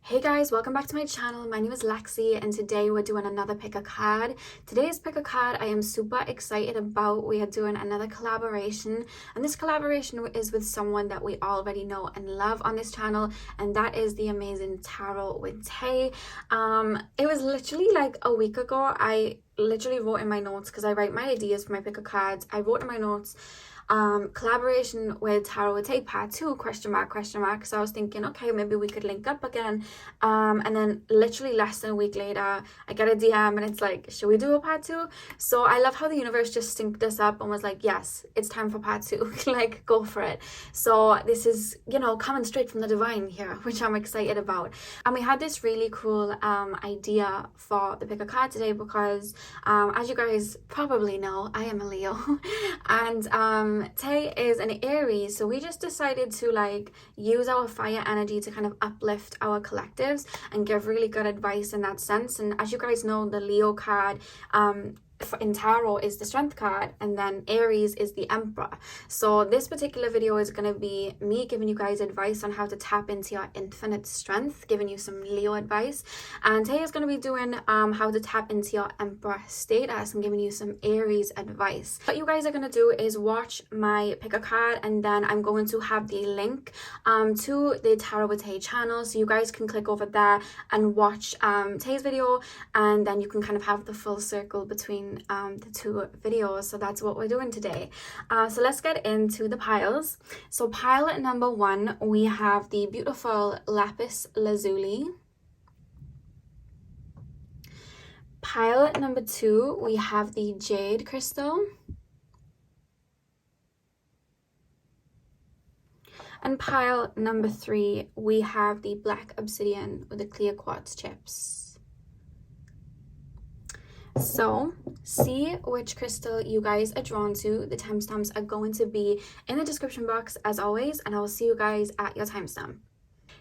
Hey guys, welcome back to my channel. My name is Lexi and today we're doing another pick a card. Today's pick a card I am super excited about. We are doing another collaboration, and this collaboration is with someone that we already know and love on this channel, and that is the amazing Tarot with Tay. It was literally like a week ago. I literally wrote in my notes because I write my ideas for my pick a cards. I wrote in my notes collaboration with Tarot with Tay part 2 question mark. So I was thinking, okay, maybe we could link up again, and then literally less than a week later I get a DM and it's like, should we do a part 2? So I love how the universe just synced us up and was like, yes, it's time for part 2. Like, go for it. So this is, you know, coming straight from the divine here, which I'm excited about. And we had this really cool idea for the pick a card today because as you guys probably know, I am a Leo and Tay is an Aries, so we just decided to like use our fire energy to kind of uplift our collectives and give really good advice in that sense. And as you guys know, the Leo card in Tarot is the Strength card, and then Aries is the Emperor. So this particular video is going to be me giving you guys advice on how to tap into your infinite strength, giving you some Leo advice, and Tay is going to be doing how to tap into your Emperor status and giving you some Aries advice. What you guys are going to do is watch my pick a card, and then I'm going to have the link to the Tarot with Tay channel, so you guys can click over there and watch Tay's video, and then you can kind of have the full circle between the two videos. So that's what we're doing today. So let's get into the piles. So pile number 1, we have the beautiful lapis lazuli. Pile number 2, we have the jade crystal. And pile number 3, we have the black obsidian with the clear quartz chips. So see which crystal you guys are drawn to. The timestamps are going to be in the description box as always, and I will see you guys at your timestamp.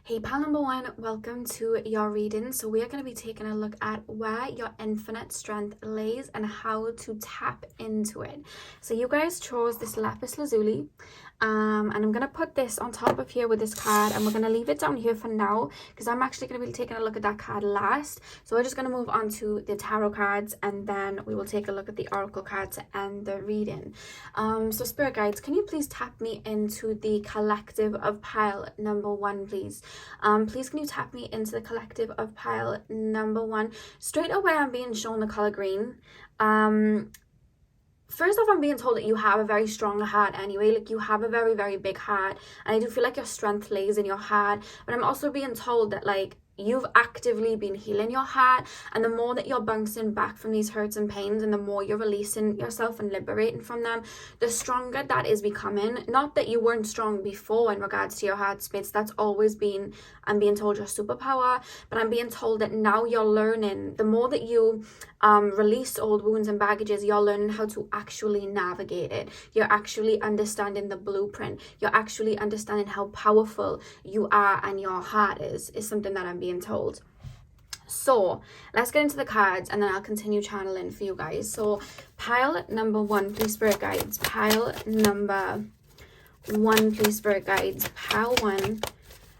Hey pile number 1, welcome to your reading. So we are going to be taking a look at where your infinite strength lays and how to tap into it. So you guys chose this lapis lazuli, and I'm going to put this on top of here with this card, and we're going to leave it down here for now because I'm actually going to be taking a look at that card last. So we're just going to move on to the tarot cards, and then we will take a look at the oracle card to end the reading. So spirit guides, can you please tap me into the collective of pile number 1, please? Please can you tap me into the collective of pile number 1? Straight away I'm being shown the color green. First off, I'm being told that you have a very strong heart anyway. Like, you have a very, very big heart, and I do feel like your strength lays in your heart. But I'm also being told that like you've actively been healing your heart, and the more that you're bouncing back from these hurts and pains, and the more you're releasing yourself and liberating from them, the stronger that is becoming. Not that you weren't strong before in regards to your heart space. That's always been, I'm being told, your superpower. But I'm being told that now you're learning, the more that you release old wounds and baggages, you're learning how to actually navigate it. You're actually understanding the blueprint. You're actually understanding how powerful you are, and your heart is something that I'm being told. So let's get into the cards, and then I'll continue channeling for you guys. So pile number 1, please spirit guides. Pile number 1, please spirit guides. Pile 1,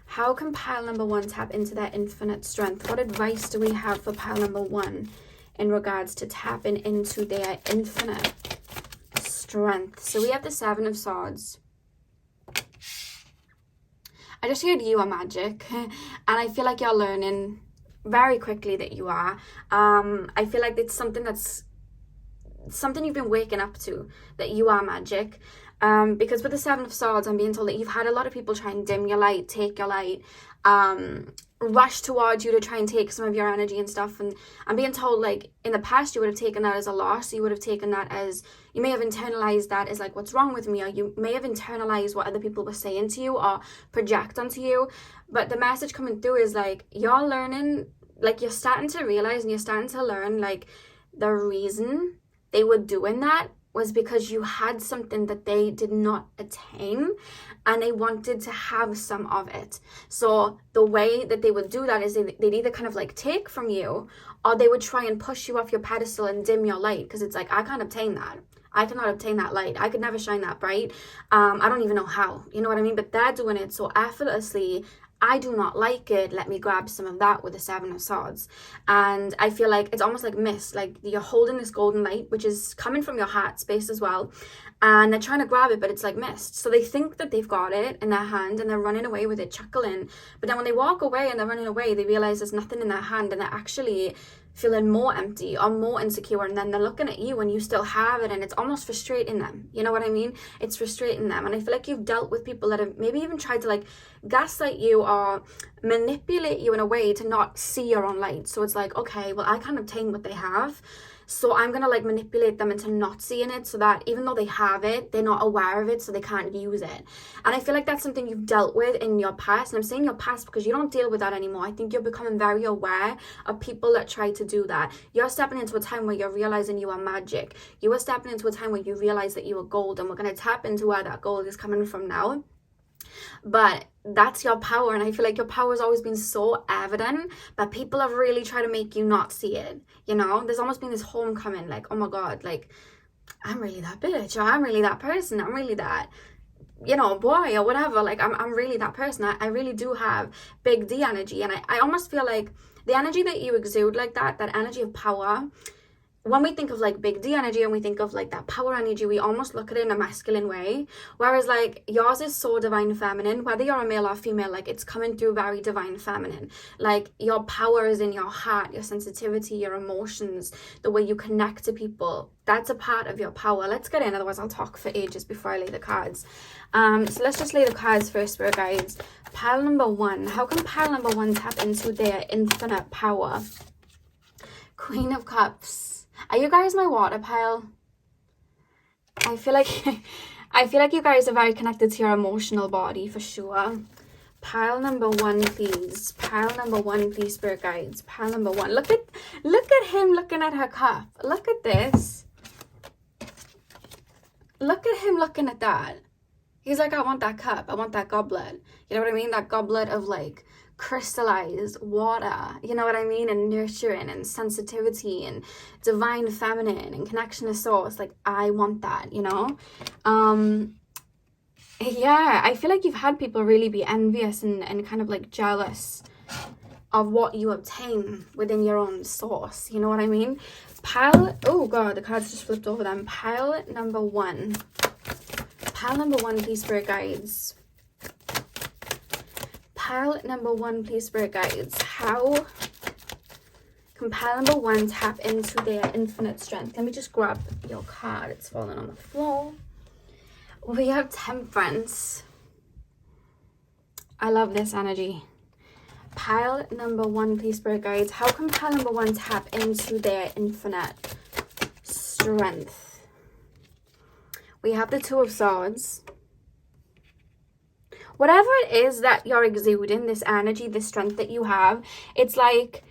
how can pile number 1 tap into their infinite strength? What advice do we have for pile number 1 in regards to tapping into their infinite strength? So we have the 7 of Swords. I just heard you are magic, and I feel like you're learning very quickly that you are. I feel like it's something you've been waking up to, that you are magic. Because with the 7 of Swords, I'm being told that you've had a lot of people try and dim your light, take your light, rush towards you to try and take some of your energy and stuff. And I'm being told, like, in the past you would have taken that as a loss. You would have taken that as, you may have internalized that as like, what's wrong with me? Or you may have internalized what other people were saying to you or project onto you. But the message coming through is like, you're learning, like, you're starting to realize and you're starting to learn, like, the reason they were doing that was because you had something that they did not attain, and they wanted to have some of it. So the way that they would do that is they'd either kind of like take from you, or they would try and push you off your pedestal and dim your light, because it's like, I can't obtain that. I cannot obtain that light. I could never shine that bright. I don't even know how, you know what I mean? But they're doing it so effortlessly I do not like it, let me grab some of that with the Seven of Swords. And I feel like it's almost like mist, like you're holding this golden light, which is coming from your heart space as well, and they're trying to grab it, but it's like mist. So they think that they've got it in their hand and they're running away with it, chuckling. But then when they walk away and they're running away, they realize there's nothing in their hand, and they're actually feeling more empty or more insecure, and then they're looking at you and you still have it, and it's almost frustrating them. You know what I mean? It's frustrating them. And I feel like you've dealt with people that have maybe even tried to like gaslight you or manipulate you in a way to not see your own light. So it's like, okay, well, I can't obtain what they have, so I'm gonna like manipulate them into not seeing it, so that even though they have it, they're not aware of it, so they can't use it. And I feel like that's something you've dealt with in your past. And I'm saying your past because you don't deal with that anymore. I think you're becoming very aware of people that try to do that. You're stepping into a time where you're realizing you are magic. You are stepping into a time where you realize that you are gold, and we're going to tap into where that gold is coming from now. But that's your power, and I feel like your power has always been so evident, but people have really tried to make you not see it. You know, there's almost been this homecoming, like, oh my god, like, I'm really that bitch, or I'm really that person, I'm really that, you know, boy, or whatever. Like, I'm really that person. I really do have big D energy, and I almost feel like the energy that you exude, like that energy of power, when we think of like big D energy and we think of like that power energy, we almost look at it in a masculine way, whereas like yours is so divine feminine. Whether you're a male or female, like it's coming through very divine feminine. Like your power is in your heart, your sensitivity, your emotions, the way you connect to people. That's a part of your power. Let's get in, otherwise I'll talk for ages before I lay the cards. So let's just lay the cards first, Spirit guides. Pile number 1. How can pile number 1 tap into their infinite power? Queen of Cups. Are you guys my water pile? I feel like you guys are very connected to your emotional body for sure. Pile number 1, please. Pile number 1, please, Spirit guides. Pile number 1. Look at him looking at her cup. Look at this. Look at him looking at that. He's like, I want that cup. I want that goblet. You know what I mean? That goblet of like crystallized water, you know what I mean, and nurturing and sensitivity and divine feminine and connection to source. Like, I want that, you know. Yeah, I feel like you've had people really be envious and kind of like jealous of what you obtain within your own source, you know what I mean. Pile, oh god, the cards just flipped over them. Pile number 1. Pile number 1, please, Spirit guides. Pile number 1, please, Spirit guides. How can pile number 1 tap into their infinite strength? Let me just grab your card. It's falling on the floor. We have Temperance. I love this energy. Pile number 1, please, Spirit guides. How can pile number 1 tap into their infinite strength? We have the Two of Swords. Whatever it is that you're exuding, this energy, this strength that you have, it's like,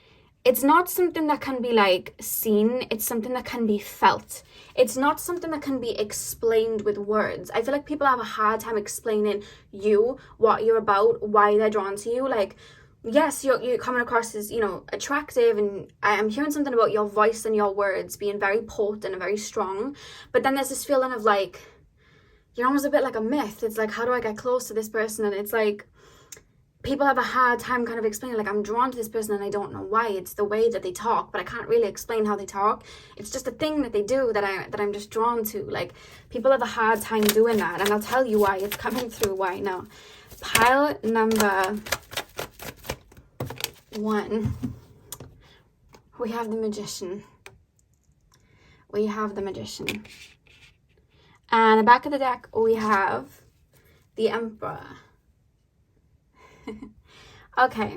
it's not something that can be like seen, it's something that can be felt. It's not something that can be explained with words. I feel like people have a hard time explaining you, what you're about, why they're drawn to you. Like, yes, you're coming across as, you know, attractive, and I'm hearing something about your voice and your words being very potent and very strong, but then there's this feeling of like, you're almost a bit like a myth. It's like, how do I get close to this person? And it's like, people have a hard time kind of explaining, like, I'm drawn to this person and I don't know why. It's the way that they talk, but I can't really explain how they talk. It's just a thing that they do that I'm just drawn to. Like, people have a hard time doing that, and I'll tell you why. It's coming through why now. Pile number 1. We have the Magician. We have the Magician. And the back of the deck, we have the Emperor. Okay.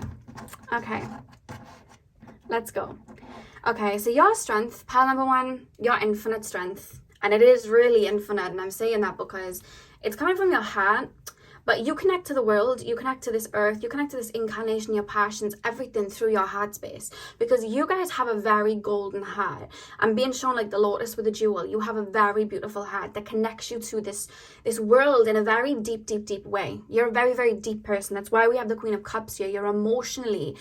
Let's go. Okay, so your strength, pile number 1, your infinite strength. And it is really infinite, and I'm saying that because it's coming from your heart. But you connect to the world, you connect to this earth, you connect to this incarnation, your passions, everything through your heart space. Because you guys have a very golden heart. I'm being shown like the lotus with a jewel. You have a very beautiful heart that connects you to this world in a very deep, deep, deep way. You're a very, very deep person. That's why we have the Queen of Cups here. You're emotionally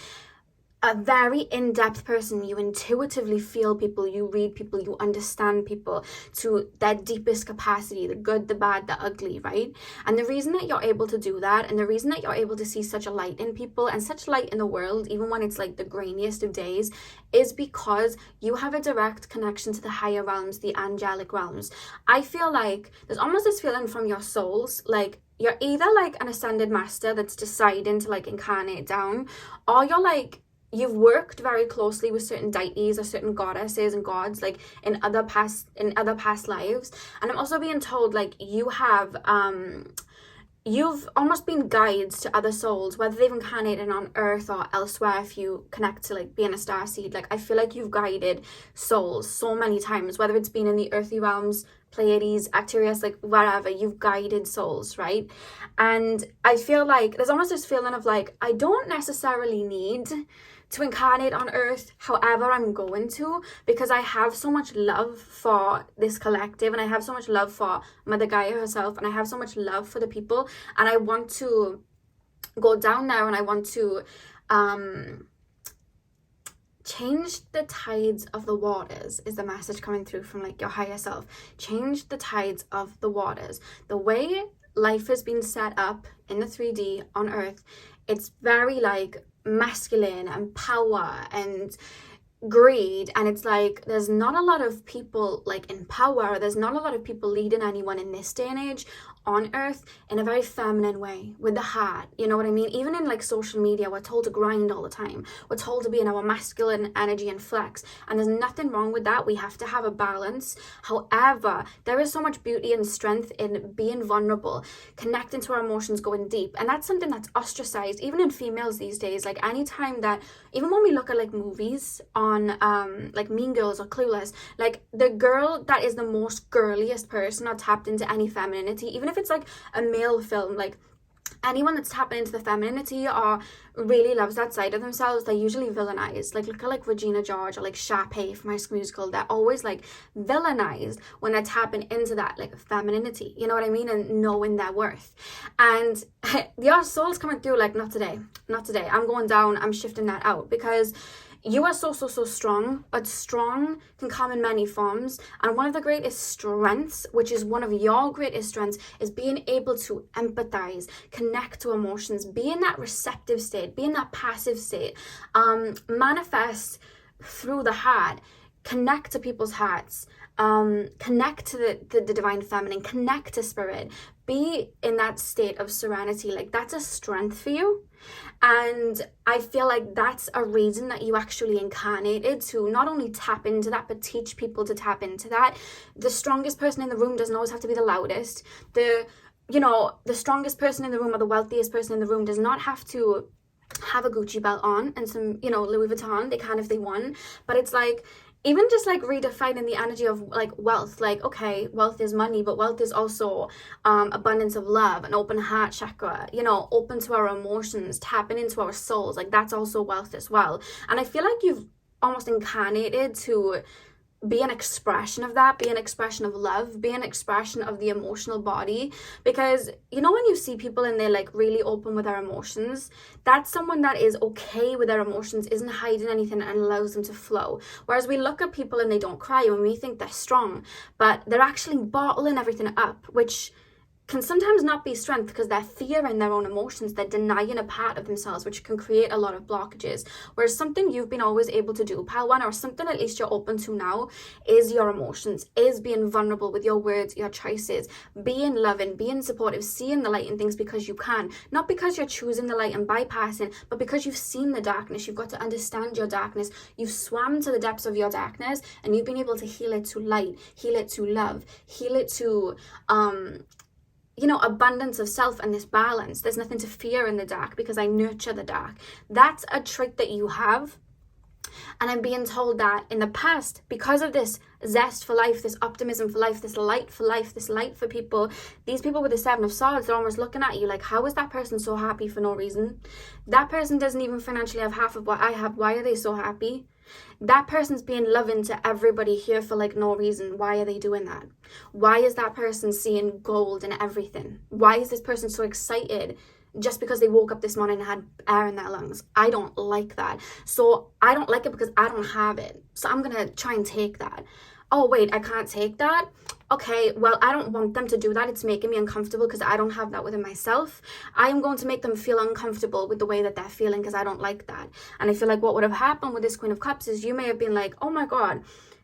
a very in-depth person. You intuitively feel people, you read people, you understand people to their deepest capacity, the good, the bad, the ugly, right? And the reason that you're able to do that, and the reason that you're able to see such a light in people and such light in the world, even when it's like the grainiest of days, is because you have a direct connection to the higher realms, the angelic realms. I feel like there's almost this feeling from your souls, like you're either like an ascended master that's deciding to like incarnate down, or you're like, you've worked very closely with certain deities or certain goddesses and gods, like in other past lives. And I'm also being told like you've almost been guides to other souls, whether they've incarnated on Earth or elsewhere. If you connect to like being a starseed, like I feel like you've guided souls so many times, whether it's been in the earthly realms, Pleiades, Arcturus, like wherever, you've guided souls, right? And I feel like there's almost this feeling of like, I don't necessarily need to incarnate on Earth, however I'm going to, because I have so much love for this collective, and I have so much love for Mother Gaia herself, and I have so much love for the people, and I want to go down there, and I want to change the tides of the waters, is the message coming through from like your higher self. Change the tides of the waters. The way life has been set up in the 3D on Earth, it's very like masculine and power and greed, and it's like there's not a lot of people like in power, there's not a lot of people leading anyone in this day and age on Earth in a very feminine way, with the heart, you know what I mean? Even in like social media, we're told to grind all the time, we're told to be in our masculine energy and flex, and there's nothing wrong with that. We have to have a balance. However, there is so much beauty and strength in being vulnerable, connecting to our emotions, going deep, and that's something that's ostracized even in females these days. Like anytime that, even when we look at like movies on like Mean Girls or Clueless, like the girl that is the most girliest person or tapped into any femininity, even if it's like a male film, like anyone that's tapping into the femininity or really loves that side of themselves, they're usually villainized. Like look at like Regina George or like CASHAPP from High School Musical. They're always like villainized when they're tapping into that like femininity, you know what I mean, and knowing their worth. And your soul's coming through like, not today, I'm going down, I'm shifting that out, because you are so strong, but strong can come in many forms. And one of the greatest strengths, which is one of your greatest strengths, is being able to empathize, connect to emotions, be in that receptive state, be in that passive state, manifest through the heart, connect to people's hearts, connect to the divine feminine, connect to spirit, be in that state of serenity. Like that's a strength for you. And I feel like that's a reason that you actually incarnated, to not only tap into that, but teach people to tap into that. The strongest person in the room doesn't always have to be the loudest. The strongest person in the room or the wealthiest person in the room does not have to have a Gucci belt on and some, Louis Vuitton. They can if they want. But it's like, even just like redefining the energy of like wealth, like okay, wealth is money, but wealth is also abundance of love, an open heart chakra, open to our emotions, tapping into our souls. Like that's also wealth as well. And I feel like you've almost incarnated to be an expression of that, be an expression of love, be an expression of the emotional body. Because when you see people and they're like really open with their emotions, that's someone that is okay with their emotions, isn't hiding anything, and allows them to flow. Whereas we look at people and they don't cry and we think they're strong, but they're actually bottling everything up, which can sometimes not be strength, because they're fearing their own emotions, they're denying a part of themselves, which can create a lot of blockages. Whereas something you've been always able to do, pile one, or something at least you're open to now, is your emotions, is being vulnerable with your words, your choices, being loving, being supportive, seeing the light in things because you can, not because you're choosing the light and bypassing, but because you've seen the darkness. You've got to understand your darkness. You've swam to the depths of your darkness, and you've been able to heal it to light, heal it to love, heal it to abundance of self and this balance. There's nothing to fear in the dark because I nurture the dark. That's a trait that you have. And I'm being told that in the past, because of this zest for life, this optimism for life, this light for life, this light for people, these people with the 7 of Swords, they're almost looking at you like, how is that person so happy for no reason? That person doesn't even financially have half of what I have. Why are they so happy? That person's being loving to everybody here for like no reason. Why are they doing that? Why is that person seeing gold in everything? Why is this person so excited just because they woke up this morning and had air in their lungs. I don't like that. So I don't like it because I don't have it. So I'm going to try and take that. Oh, wait, I can't take that? Okay, well, I don't want them to do that. It's making me uncomfortable because I don't have that within myself. I am going to make them feel uncomfortable with the way that they're feeling because I don't like that. And I feel like what would have happened with this Queen of Cups is you may have been like, oh my God,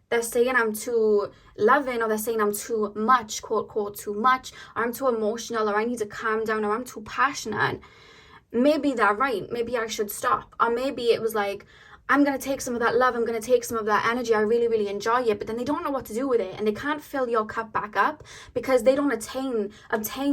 they're saying I'm too loving, or they're saying I'm too much, quote, quote, too much, or I'm too emotional, or I need to calm down, or I'm too passionate. Maybe they're right. Maybe I should stop. Or maybe it was like, I'm going to take some of that love, I'm going to take some of that energy, I really, really enjoy it, but then they don't know what to do with it, and they can't fill your cup back up because they don't obtain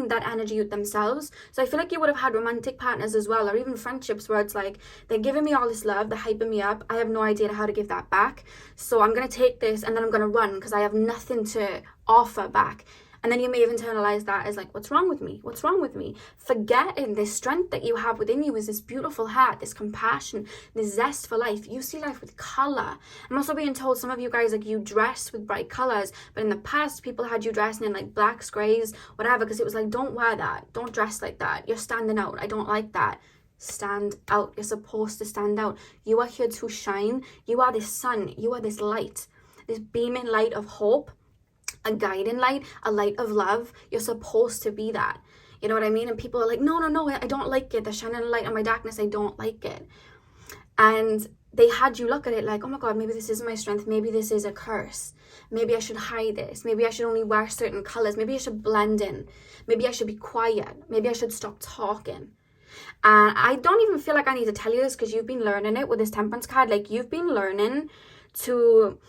that energy themselves. So I feel like you would have had romantic partners as well, or even friendships where it's like, they're giving me all this love, they're hyping me up, I have no idea how to give that back, so I'm going to take this and then I'm going to run because I have nothing to offer back. And then you may have internalized that as like, what's wrong with me? What's wrong with me? Forgetting this strength that you have within you is this beautiful heart, this compassion, this zest for life. You see life with color. I'm also being told some of you guys, like, you dress with bright colors, but in the past, people had you dressing in like blacks, grays, whatever, because it was like, don't wear that. Don't dress like that. You're standing out. I don't like that. Stand out. You're supposed to stand out. You are here to shine. You are this sun. You are this light, this beaming light of hope, a guiding light, a light of love. You're supposed to be that. You know what I mean? And people are like, no, I don't like it. They're shining a light on my darkness. I don't like it. And they had you look at it like, oh my God, maybe this is my strength. Maybe this is a curse. Maybe I should hide this. Maybe I should only wear certain colors. Maybe I should blend in. Maybe I should be quiet. Maybe I should stop talking. And I don't even feel like I need to tell you this because you've been learning it with this Temperance card. Like, you've been learning to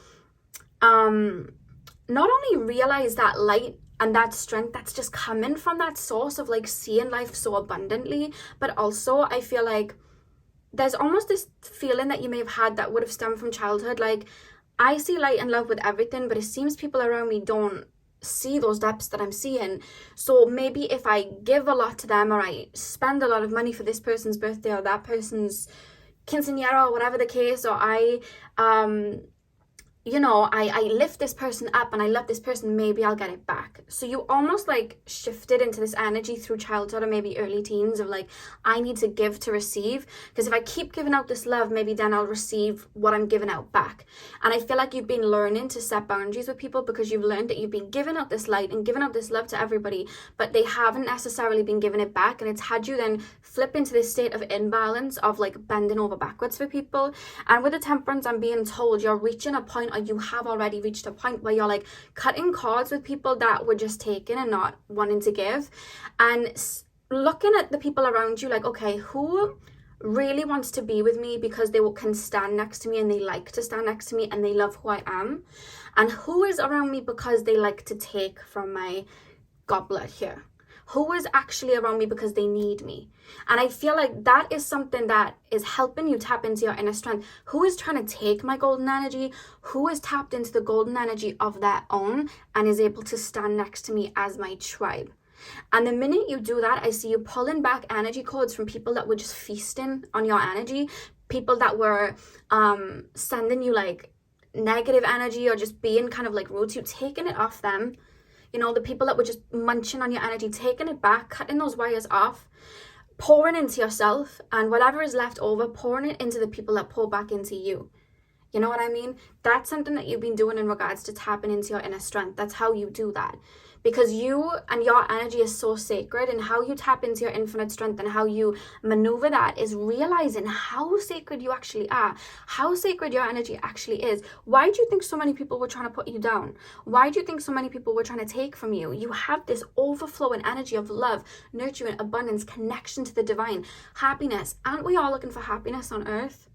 not only realize that light and that strength that's just coming from that source of like seeing life so abundantly, but also I feel like there's almost this feeling that you may have had that would have stemmed from childhood. Like, I see light and love with everything, but it seems people around me don't see those depths that I'm seeing. So maybe if I give a lot to them, or I spend a lot of money for this person's birthday or that person's quinceañera or whatever the case, or I lift this person up and I love this person, maybe I'll get it back. So you almost like shifted into this energy through childhood or maybe early teens of like, I need to give to receive, because if I keep giving out this love, maybe then I'll receive what I'm giving out back. And I feel like you've been learning to set boundaries with people because you've learned that you've been giving out this light and giving out this love to everybody, but they haven't necessarily been giving it back, and it's had you then flip into this state of imbalance of like bending over backwards for people. And with the Temperance, I'm being told you're reaching a point, or you have already reached a point where you're like cutting cords with people that were just taking and not wanting to give, and looking at the people around you like, okay, who really wants to be with me because they can stand next to me and they like to stand next to me and they love who I am, and who is around me because they like to take from my goblet here. Who is actually around me because they need me? And I feel like that is something that is helping you tap into your inner strength. Who is trying to take my golden energy? Who is tapped into the golden energy of their own and is able to stand next to me as my tribe? And the minute you do that, I see you pulling back energy codes from people that were just feasting on your energy, people that were sending you like negative energy or just being kind of like rude to you, taking it off them. You know, the people that were just munching on your energy, taking it back, cutting those wires off, pouring into yourself, and whatever is left over, pouring it into the people that pour back into you. You know what I mean? That's something that you've been doing in regards to tapping into your inner strength. That's how you do that. Because you and your energy is so sacred, and how you tap into your infinite strength and how you maneuver that is realizing how sacred you actually are, how sacred your energy actually is. Why do you think so many people were trying to put you down? Why do you think so many people were trying to take from you? You have this overflowing energy of love, nurturing, abundance, connection to the divine, happiness. Aren't we all looking for happiness on earth?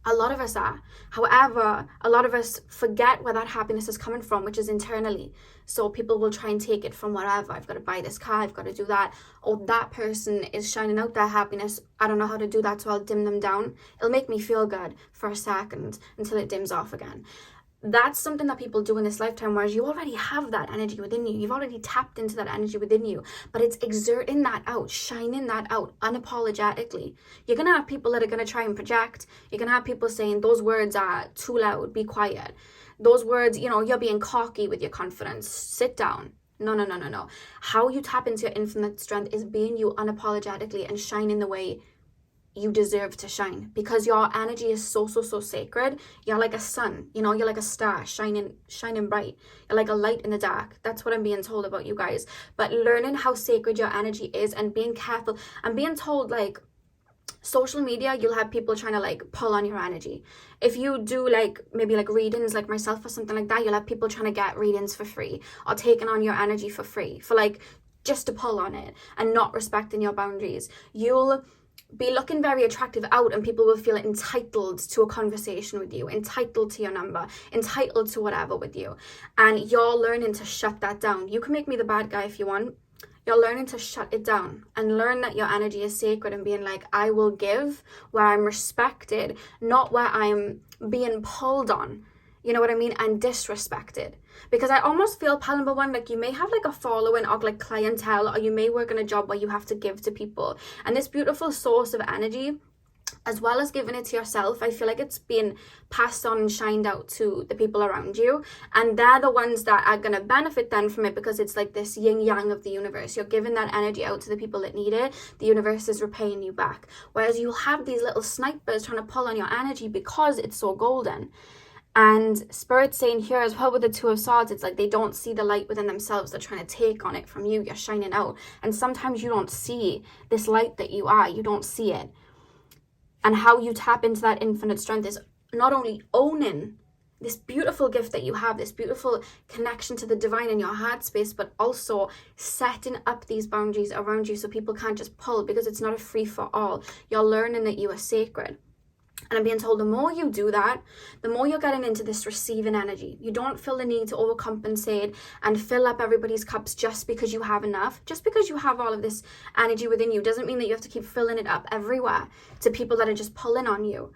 A lot of us are. However, a lot of us forget where that happiness is coming from, which is internally. So people will try and take it from whatever. I've got to buy this car, I've got to do that. Oh, that person is shining out their happiness. I don't know how to do that, so I'll dim them down. It'll make me feel good for a second until it dims off again. That's something that people do in this lifetime, whereas you already have that energy within you. You've already tapped into that energy within you, but it's exerting that out, shining that out unapologetically. You're going to have people that are going to try and project. You're going to have people saying those words are too loud, be quiet. Those words, you're being cocky with your confidence. Sit down. No, no, no, no, no. How you tap into your infinite strength is being you unapologetically and shining the way you deserve to shine, because your energy is so sacred. You're like a sun, you know, you're like a star shining bright. You're like a light in the dark. That's what I'm being told about you guys. But learning how sacred your energy is and being careful, and being told, like, social media, you'll have people trying to like pull on your energy. If you do like maybe like readings like myself or something like that, you'll have people trying to get readings for free or taking on your energy for free, for like just to pull on it and not respecting your boundaries. You'll be looking very attractive out and people will feel entitled to a conversation with you, entitled to your number, entitled to whatever with you. And you're learning to shut that down. You can make me the bad guy if you want. You're learning to shut it down and learn that your energy is sacred and being like, I will give where I'm respected, not where I'm being pulled on. You know what I mean? And disrespected. Because I almost feel, pal number one, like you may have like a following or like clientele, or you may work in a job where you have to give to people. And this beautiful source of energy, as well as giving it to yourself, I feel like it's being passed on and shined out to the people around you. And they're the ones that are going to benefit then from it, because it's like this yin yang of the universe. You're giving that energy out to the people that need it. The universe is repaying you back. Whereas you'll have these little snipers trying to pull on your energy because it's so golden. And Spirit's saying here as well with the Two of Swords, it's like they don't see the light within themselves. They're trying to take on it from you. You're shining out. And sometimes you don't see this light that you are. You don't see it. And how you tap into that infinite strength is not only owning this beautiful gift that you have, this beautiful connection to the divine in your heart space, but also setting up these boundaries around you so people can't just pull, because it's not a free for all. You're learning that you are sacred. And I'm being told the more you do that, the more you're getting into this receiving energy. You don't feel the need to overcompensate and fill up everybody's cups just because you have enough. Just because you have all of this energy within you doesn't mean that you have to keep filling it up everywhere to people that are just pulling on you.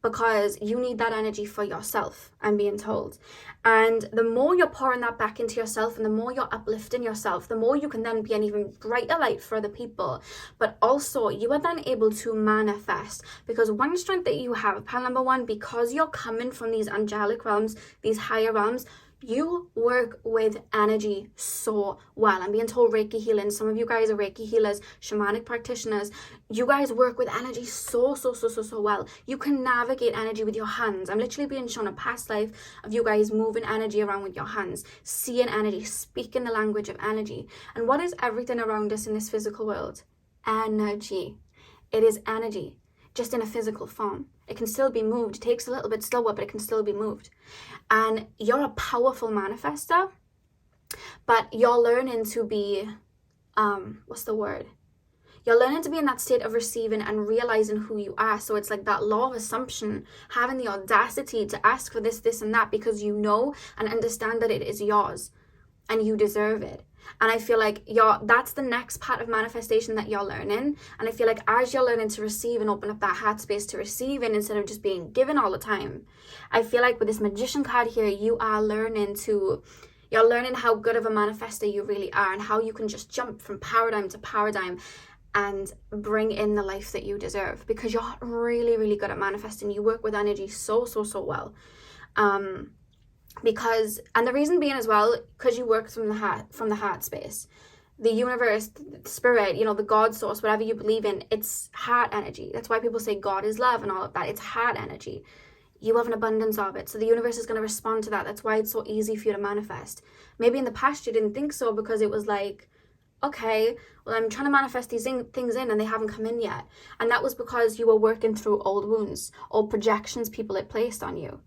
Because you need that energy for yourself, I'm being told. And the more you're pouring that back into yourself and the more you're uplifting yourself, the more you can then be an even brighter light for other people. But also you are then able to manifest, because one strength that you have, pal number one, because you're coming from these angelic realms, these higher realms, you work with energy so well. I'm being told Reiki healing. Some of you guys are Reiki healers, shamanic practitioners. You guys work with energy so well. You can navigate energy with your hands. I'm literally being shown a past life of you guys moving energy around with your hands, seeing energy, speaking the language of energy. And what is everything around us in this physical world? Energy. It is energy, just in a physical form. It can still be moved. It takes a little bit slower, but it can still be moved. And you're a powerful manifester, but you're learning to be, You're learning to be in that state of receiving and realizing who you are. So it's like that law of assumption, having the audacity to ask for this, and that, because you know and understand that it is yours and you deserve it. And I feel like that's the next part of manifestation that you're learning. And I feel like as you're learning to receive and open up that heart space to receive it instead of just being given all the time, I feel like with this Magician card here, you're learning how good of a manifester you really are, and how you can just jump from paradigm to paradigm and bring in the life that you deserve, because you're really, really good at manifesting. You work with energy so well. Because, and the reason being as well, because you work from the heart space. The universe, the spirit, the God source, whatever you believe in, it's heart energy. That's why people say God is love and all of that. It's heart energy. You have an abundance of it. So the universe is going to respond to that. That's why it's so easy for you to manifest. Maybe in the past you didn't think so, because it was like, okay, well, I'm trying to manifest these things in and they haven't come in yet. And that was because you were working through old wounds, old projections people had placed on you.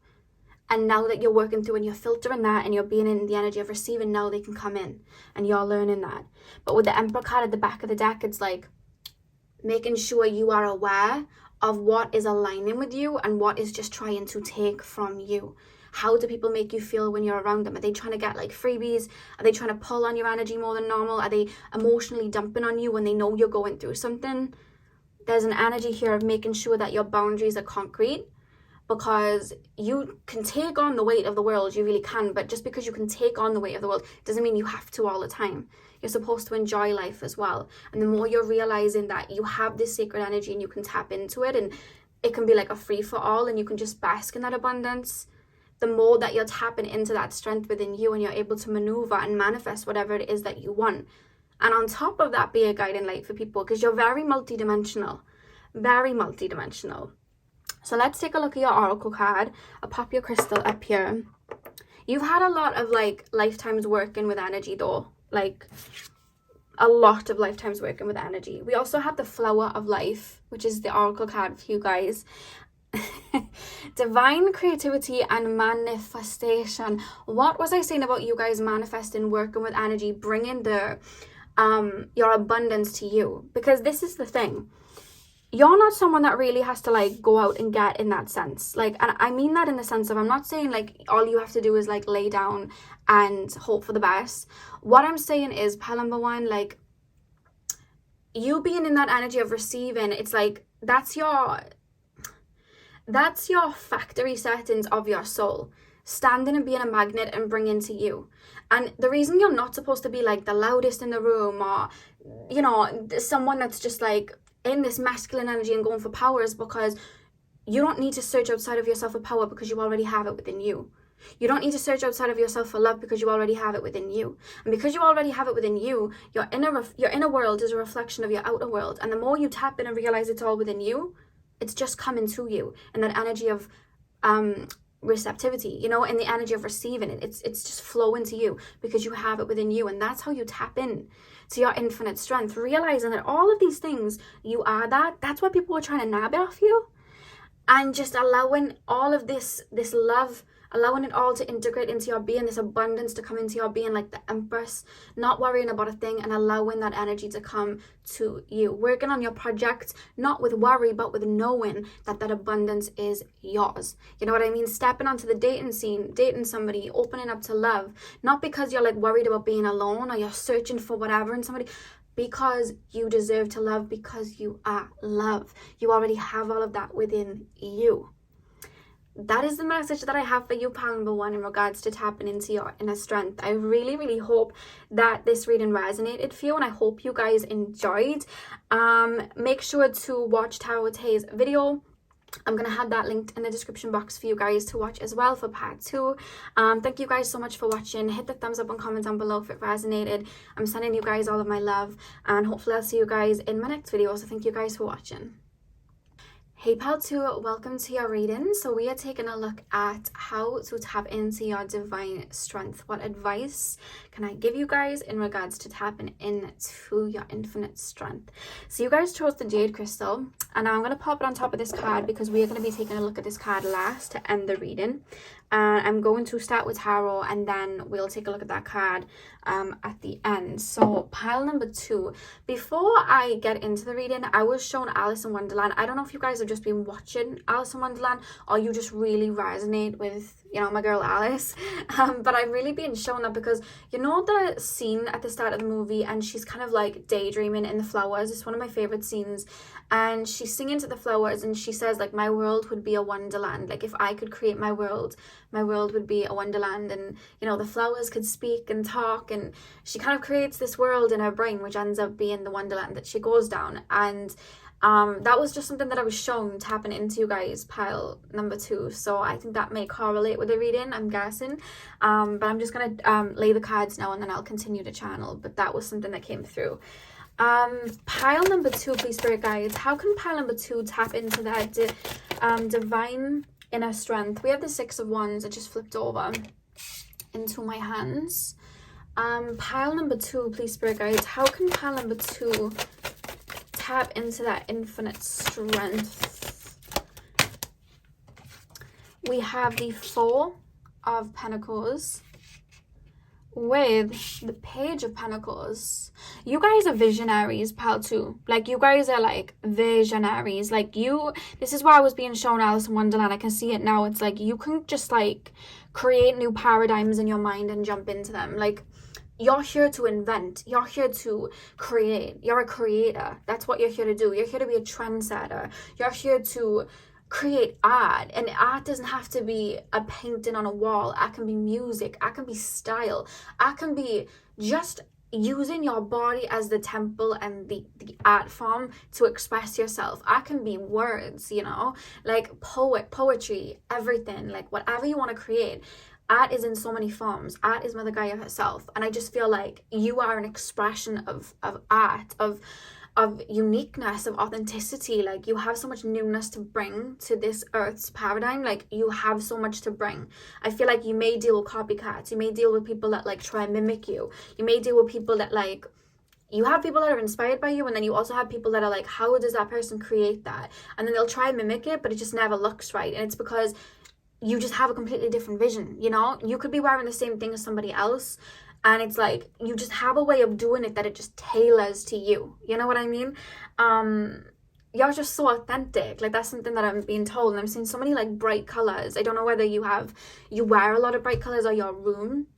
And now that you're working through and you're filtering that and you're being in the energy of receiving, now they can come in and you're learning that. But with the Emperor card at the back of the deck, it's like making sure you are aware of what is aligning with you and what is just trying to take from you. How do people make you feel when you're around them? Are they trying to get like freebies? Are they trying to pull on your energy more than normal? Are they emotionally dumping on you when they know you're going through something? There's an energy here of making sure that your boundaries are concrete, because you can take on the weight of the world, you really can, but just because you can take on the weight of the world doesn't mean you have to all the time. You're supposed to enjoy life as well. And the more you're realizing that you have this sacred energy and you can tap into it, and it can be like a free for all and you can just bask in that abundance, the more that you're tapping into that strength within you, and you're able to maneuver and manifest whatever it is that you want. And on top of that, be a guiding light for people, because you're very multidimensional. Very multidimensional. So let's take a look at your oracle card. I'll pop your crystal up here. You've had a lot of like lifetimes working with energy though. Like a lot of lifetimes working with energy. We also have the Flower of Life, which is the oracle card for you guys. Divine creativity and manifestation. What was I saying about you guys manifesting, working with energy, bringing the your abundance to you? Because this is the thing. You're not someone that really has to like go out and get in that sense. Like, and I mean that in the sense of, I'm not saying like all you have to do is like lay down and hope for the best. What I'm saying is, pile number one, like you being in that energy of receiving, it's like that's your factory settings of your soul, standing and being a magnet and bringing to you. And the reason you're not supposed to be like the loudest in the room, or you know, someone that's just like in this masculine energy and going for power, is because you don't need to search outside of yourself for power, because you already have it within you. You don't need to search outside of yourself for love, because you already have it within you. And because you already have it within you, your inner world is a reflection of your outer world. And the more you tap in and realize it's all within you, it's just coming to you in that energy of receptivity, you know, in the energy of receiving it. It's just flowing to you because you have it within you. And that's how you tap in to your infinite strength, realizing that all of these things, you are that. That's why people are trying to nab it off you, and just allowing all of this love, allowing it all to integrate into your being, this abundance to come into your being like the Empress, not worrying about a thing and allowing that energy to come to you. Working on your projects, not with worry, but with knowing that that abundance is yours. You know what I mean? Stepping onto the dating scene, dating somebody, opening up to love, not because you're like worried about being alone or you're searching for whatever in somebody, because you deserve to love, because you are love. You already have all of that within you. That is the message that I have for you, pal number one, in regards to tapping into your inner strength. I really, really hope that this reading resonated for you, and I hope you guys enjoyed. Make sure to watch Tarot's video. I'm going to have that linked in the description box for you guys to watch as well for part 2. Thank you guys so much for watching. Hit the thumbs up and comment down below if it resonated. I'm sending you guys all of my love, and hopefully I'll see you guys in my next video. So thank you guys for watching. Hey pal 2, welcome to your reading. So we are taking a look at how to tap into your divine strength. What advice can I give you guys in regards to tapping into your infinite strength? So you guys chose the Jade Crystal, and now I'm going to pop it on top of this card because we are going to be taking a look at this card last to end the reading. And I'm going to start with Tarot, and then we'll take a look at that card at the end. So pile number 2. Before I get into the reading, I was shown Alice in Wonderland. I don't know if you guys have just been watching Alice in Wonderland, or you just really resonate with, you know, my girl Alice. But I've really been shown that because, you know, the scene at the start of the movie, and she's kind of like daydreaming in the flowers. It's one of my favorite scenes. And she's singing to the flowers, and she says, like, my world would be a wonderland. Like, if I could create my world would be a wonderland. And, you know, the flowers could speak and talk, and she kind of creates this world in her brain, which ends up being the wonderland that she goes down. And that was just something that I was shown tapping into, you guys, pile number 2. So I think that may correlate with the reading, I'm guessing. But I'm just going to lay the cards now, and then I'll continue the channel. But that was something that came through. Pile number 2, please, spirit guides. How can pile number 2 tap into that divine inner strength? We have the 6 of Wands. It just flipped over into my hands. Pile number 2, please, spirit guides. How can pile number 2 tap into that infinite strength? We have the 4 of Pentacles with the Page of Pentacles. You guys are visionaries, pal 2. Like, you guys are like visionaries. Like, this is why I was being shown Alice in Wonderland. I can see it now. It's like you can just like create new paradigms in your mind and jump into them. Like, you're here to invent. You're here to create. You're a creator. That's what you're here to do. You're here to be a trendsetter. You're here to create art, and art doesn't have to be a painting on a wall. Art can be music. Art can be style. Art can be just using your body as the temple and the art form to express yourself. Art can be words, you know, like poetry, everything, like whatever you want to create. Art is in so many forms. Art is Mother Gaia herself, and I just feel like you are an expression of art, of uniqueness, of authenticity. Like, you have so much newness to bring to this earth's paradigm. Like, you have so much to bring. I feel like you may deal with copycats, you may deal with people that like try and mimic you, you may deal with people that like, you have people that are inspired by you, and then you also have people that are like, how does that person create that? And then they'll try and mimic it, but it just never looks right. And it's because you just have a completely different vision, you know? You could be wearing the same thing as somebody else, and it's like, you just have a way of doing it that it just tailors to you. You know what I mean? You're just so authentic. Like, that's something that I'm being told. And I'm seeing so many like bright colors. I don't know whether you wear a lot of bright colors, or your room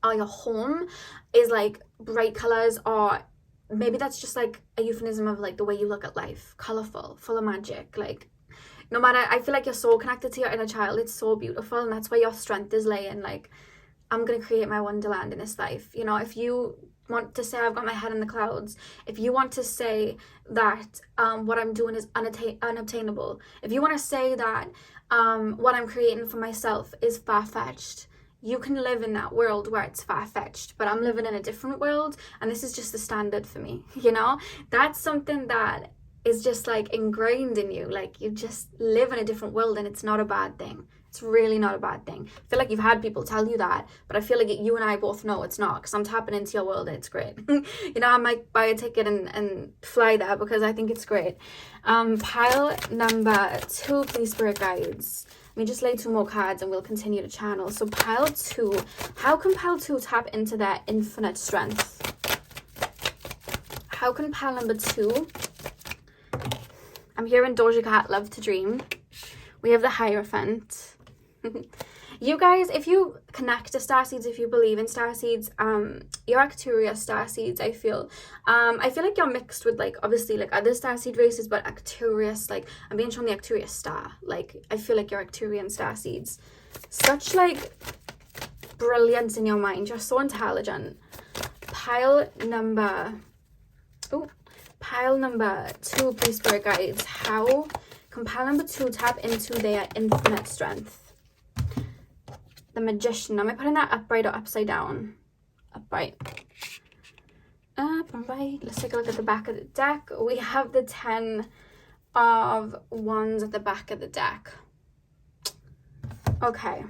or your home is like bright colors, or maybe that's just like a euphemism of like the way you look at life. Colorful, full of magic. Like, no matter, I feel like you're so connected to your inner child. It's so beautiful, and that's where your strength is laying. Like, I'm going to create my wonderland in this life. You know, if you want to say I've got my head in the clouds, if you want to say that what I'm doing is unobtainable, if you want to say that what I'm creating for myself is far-fetched, you can live in that world where it's far-fetched. But I'm living in a different world, and this is just the standard for me, you know? That's something that is just like ingrained in you. Like, you just live in a different world, and it's not a bad thing. It's really not a bad thing. I feel like you've had people tell you that, but I feel like you and I both know it's not, because I'm tapping into your world and it's great. You know, I might buy a ticket and fly there because I think it's great. Pile number 2, please, spirit guides. Let me just lay 2 more cards and we'll continue to channel. So pile 2, how can pile 2 tap into their infinite strength? How can pile number 2, I'm hearing Doja Cat, Love to Dream. We have the Hierophant. You guys, if you connect to starseeds, if you believe in starseeds, you're Arcturus starseeds, I feel. I feel like you're mixed with, like, obviously, like, other starseed races, but Arcturus, like, I'm being shown the Arcturus star. Like, I feel like you're Arcturian starseeds. Such, like, brilliance in your mind. You're so intelligent. Pile number 2, please, spirit guides. How can pile number 2 tap into their infinite strength? The Magician. Am I putting that upright or upside down? Upright. Upright. Let's take a look at the back of the deck. We have the 10 of Wands at the back of the deck. Okay.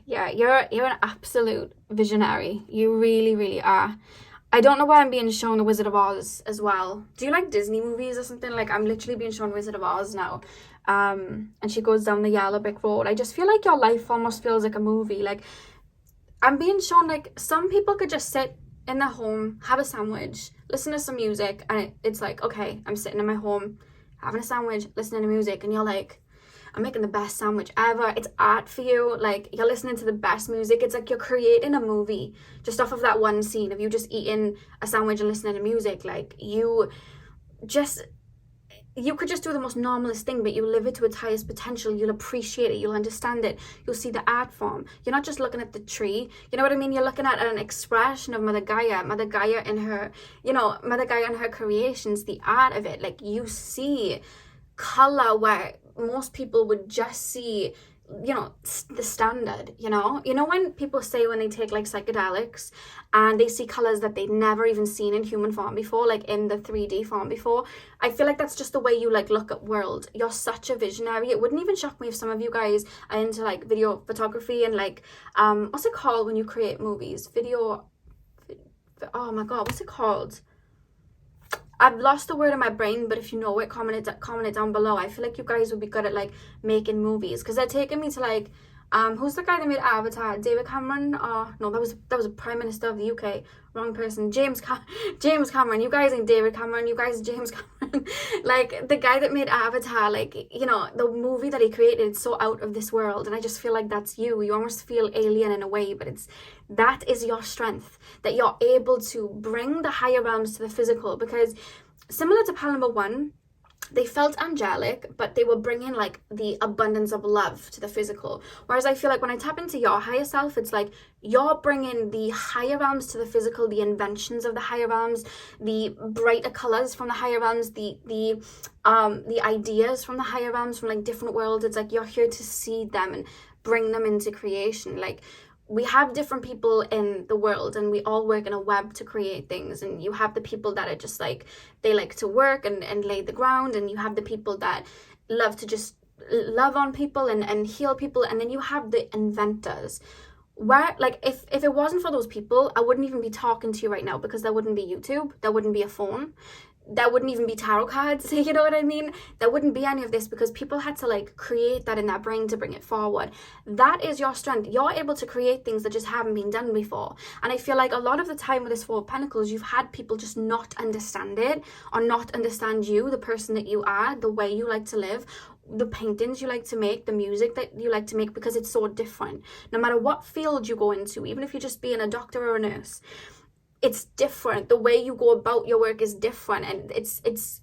Yeah, you're an absolute visionary. You really, really are. I don't know why I'm being shown the Wizard of Oz as well. Do you like Disney movies or something? Like, I'm literally being shown Wizard of Oz now. And she goes down the yellow brick road. I just feel like your life almost feels like a movie. Like, I'm being shown, like, some people could just sit in their home, have a sandwich, listen to some music, and it's like, okay, I'm sitting in my home, having a sandwich, listening to music, and you're like, I'm making the best sandwich ever. It's art for you. Like, you're listening to the best music. It's like you're creating a movie just off of that one scene of you just eating a sandwich and listening to music. Like, you could just do the most normalest thing, but you live it to its highest potential. You'll appreciate it. You'll understand it. You'll see the art form. You're not just looking at the tree. You know what I mean? You're looking at an expression of Mother Gaia in her, you know, Mother Gaia and her creations, the art of it. Like, you see color where most people would just see, you know, the standard, you know when people say, when they take like psychedelics and they see colors that they've never even seen in human form before, like in the 3D form before, I feel like that's just the way you like look at world. You're such a visionary. It wouldn't even shock me if some of you guys are into like video photography and like what's it called when you create movies? Oh my god, what's it called? I've lost the word in my brain, but if you know it, comment it down below. I feel like you guys would be good at like making movies, because they're taking me to like who's the guy that made Avatar? David Cameron? Oh no, that was a Prime Minister of the UK. Wrong person. James Cameron. You guys ain't David Cameron. You guys are James Cameron. Like, the guy that made Avatar, like, you know, the movie that he created is so out of this world, and I just feel like that's you. You almost feel alien in a way, but that is your strength, that you're able to bring the higher realms to the physical. Because similar to pile number 1, they felt angelic, but they were bringing like the abundance of love to the physical. Whereas I feel like when I tap into your higher self, it's like you're bringing the higher realms to the physical, the inventions of the higher realms, the brighter colors from the higher realms, the ideas from the higher realms, from like different worlds. It's like you're here to see them and bring them into creation. Like, we have different people in the world and we all work in a web to create things. And you have the people that are just like, they like to work and lay the ground. And you have the people that love to just love on people and heal people. And then you have the inventors, where like if it wasn't for those people, I wouldn't even be talking to you right now, because there wouldn't be YouTube, there wouldn't be a phone, there wouldn't even be tarot cards, you know what I mean? There wouldn't be any of this, because people had to like create that in their brain to bring it forward. That is your strength. You're able to create things that just haven't been done before. And I feel like a lot of the time with this Four of Pentacles, you've had people just not understand it, or not understand you, the person that you are, the way you like to live, the paintings you like to make, the music that you like to make, because it's so different. No matter what field you go into, even if you're just being a doctor or a nurse, it's different. The way you go about your work is different, and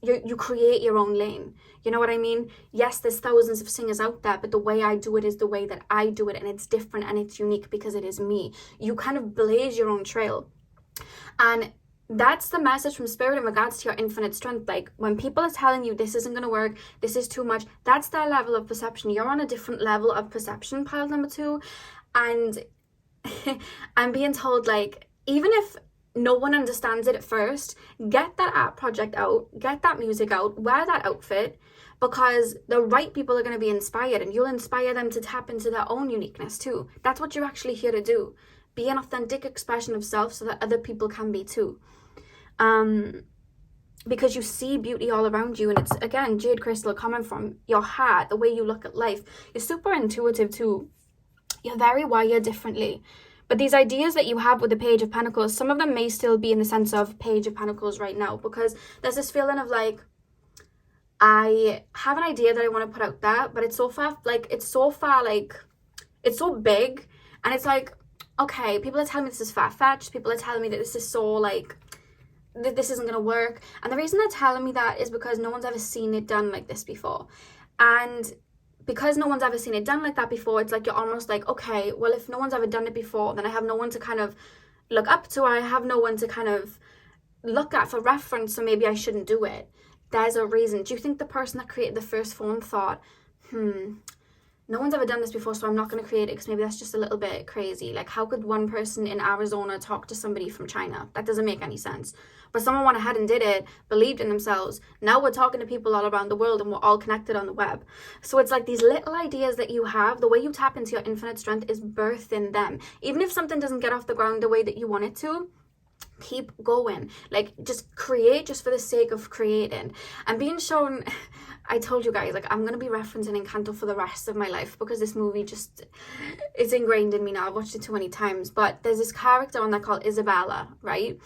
you create your own lane. You know what I mean? Yes, there's thousands of singers out there, but the way I do it is the way that I do it, and it's different and it's unique because it is me. You kind of blaze your own trail. And that's the message from Spirit in regards to your infinite strength. Like, when people are telling you this isn't going to work, this is too much, that's their level of perception. You're on a different level of perception, pile number 2. And I'm being told, like, even if no one understands it at first, get that art project out, get that music out, wear that outfit, because the right people are going to be inspired, and you'll inspire them to tap into their own uniqueness too. That's what you're actually here to do. Be an authentic expression of self so that other people can be too. Because you see beauty all around you, and it's, again, jade crystal coming from your heart, the way you look at life. You're super intuitive too. You're very wired differently. But these ideas that you have with the Page of Pentacles, some of them may still be in the sense of Page of Pentacles right now, because there's this feeling of like, I have an idea that I want to put out there, but it's so big, and it's like, okay, people are telling me this is far-fetched, people are telling me that this is so like, this isn't going to work. And the reason they're telling me that is because no one's ever seen it done like this before. And because no one's ever seen it done like that before, it's like you're almost like, okay, well, if no one's ever done it before, then I have no one to kind of look up to, or I have no one to kind of look at for reference, so maybe I shouldn't do it. There's a reason. Do you think the person that created the first phone thought, no one's ever done this before, so I'm not going to create it because maybe that's just a little bit crazy? Like, how could one person in Arizona talk to somebody from China? That doesn't make any sense. But someone went ahead and did it, believed in themselves. Now we're talking to people all around the world, and we're all connected on the web. So it's like these little ideas that you have, the way you tap into your infinite strength is birthed in them. Even if something doesn't get off the ground the way that you want it to, keep going. Like, just create just for the sake of creating. And being shown, I told you guys, like, I'm going to be referencing Encanto for the rest of my life, because this movie just, it's ingrained in me now. I've watched it too many times. But there's this character on there called Isabella, right?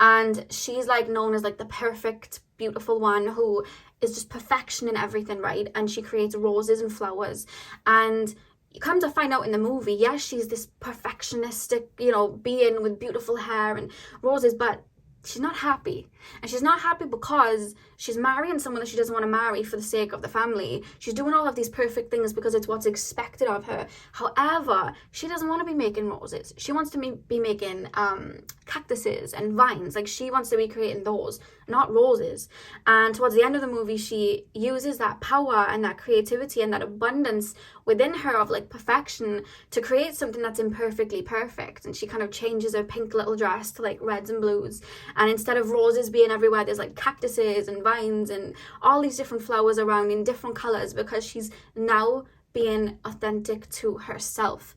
And she's like known as like the perfect, beautiful one who is just perfection in everything, right? And she creates roses and flowers. And you come to find out in the movie, yes, she's this perfectionistic, being with beautiful hair and roses, but she's not happy. And she's not happy because she's marrying someone that she doesn't want to marry for the sake of the family. She's doing all of these perfect things because it's what's expected of her. However, she doesn't want to be making roses. She wants to be making cactuses and vines. Like, she wants to be creating those, not roses. And towards the end of the movie, she uses that power and that creativity and that abundance within her of like perfection to create something that's imperfectly perfect. And she kind of changes her pink little dress to like reds and blues. And instead of roses being everywhere, there's like cactuses and vines and all these different flowers around in different colors, because she's now being authentic to herself.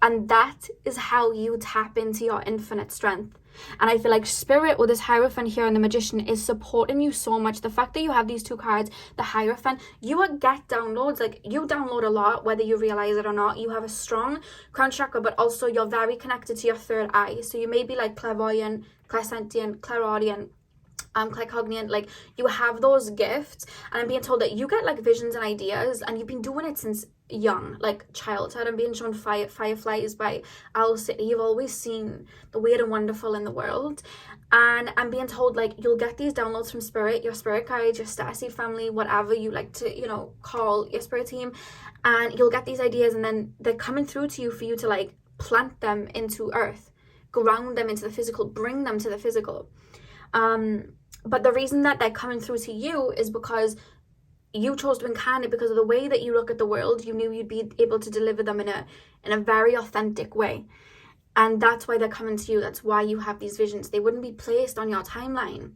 And that is how you tap into your infinite strength. And I feel like Spirit, with this Hierophant here and the Magician, is supporting you so much. The fact that you have these two cards, the Hierophant, you get downloads. Like, you download a lot, whether you realize it or not. You have a strong crown chakra, but also you're very connected to your third eye. So you may be like Clairvoyant, Clairsentient, Clairaudient, Claircogneizant, like you have those gifts, and I'm being told that you get like visions and ideas, and you've been doing it since young, like childhood. I'm being shown fireflies by Owl City. You've always seen the weird and wonderful in the world, and I'm being told like you'll get these downloads from spirit, your spirit guides, your starseed family, whatever you like to, you know, call your spirit team, and you'll get these ideas, and then they're coming through to you for you to like plant them into earth, ground them into the physical, bring them to the physical. But the reason that they're coming through to you is because you chose to incarnate, because of the way that you look at the world. You knew you'd be able to deliver them in a very authentic way. And that's why they're coming to you. That's why you have these visions. They wouldn't be placed on your timeline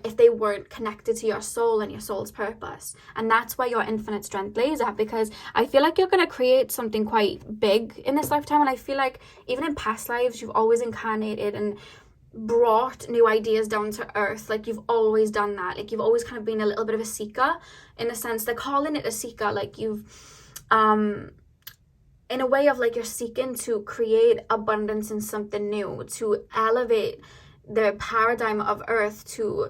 if they weren't connected to your soul and your soul's purpose. And that's where your infinite strength lays at, because I feel like you're going to create something quite big in this lifetime. And I feel like even in past lives, you've always incarnated and brought new ideas down to earth. Like you've always done that. Like you've always kind of been a little bit of a seeker, in a sense. They're calling it a seeker. Like you've in a way of like you're seeking to create abundance in something new, to elevate the paradigm of earth to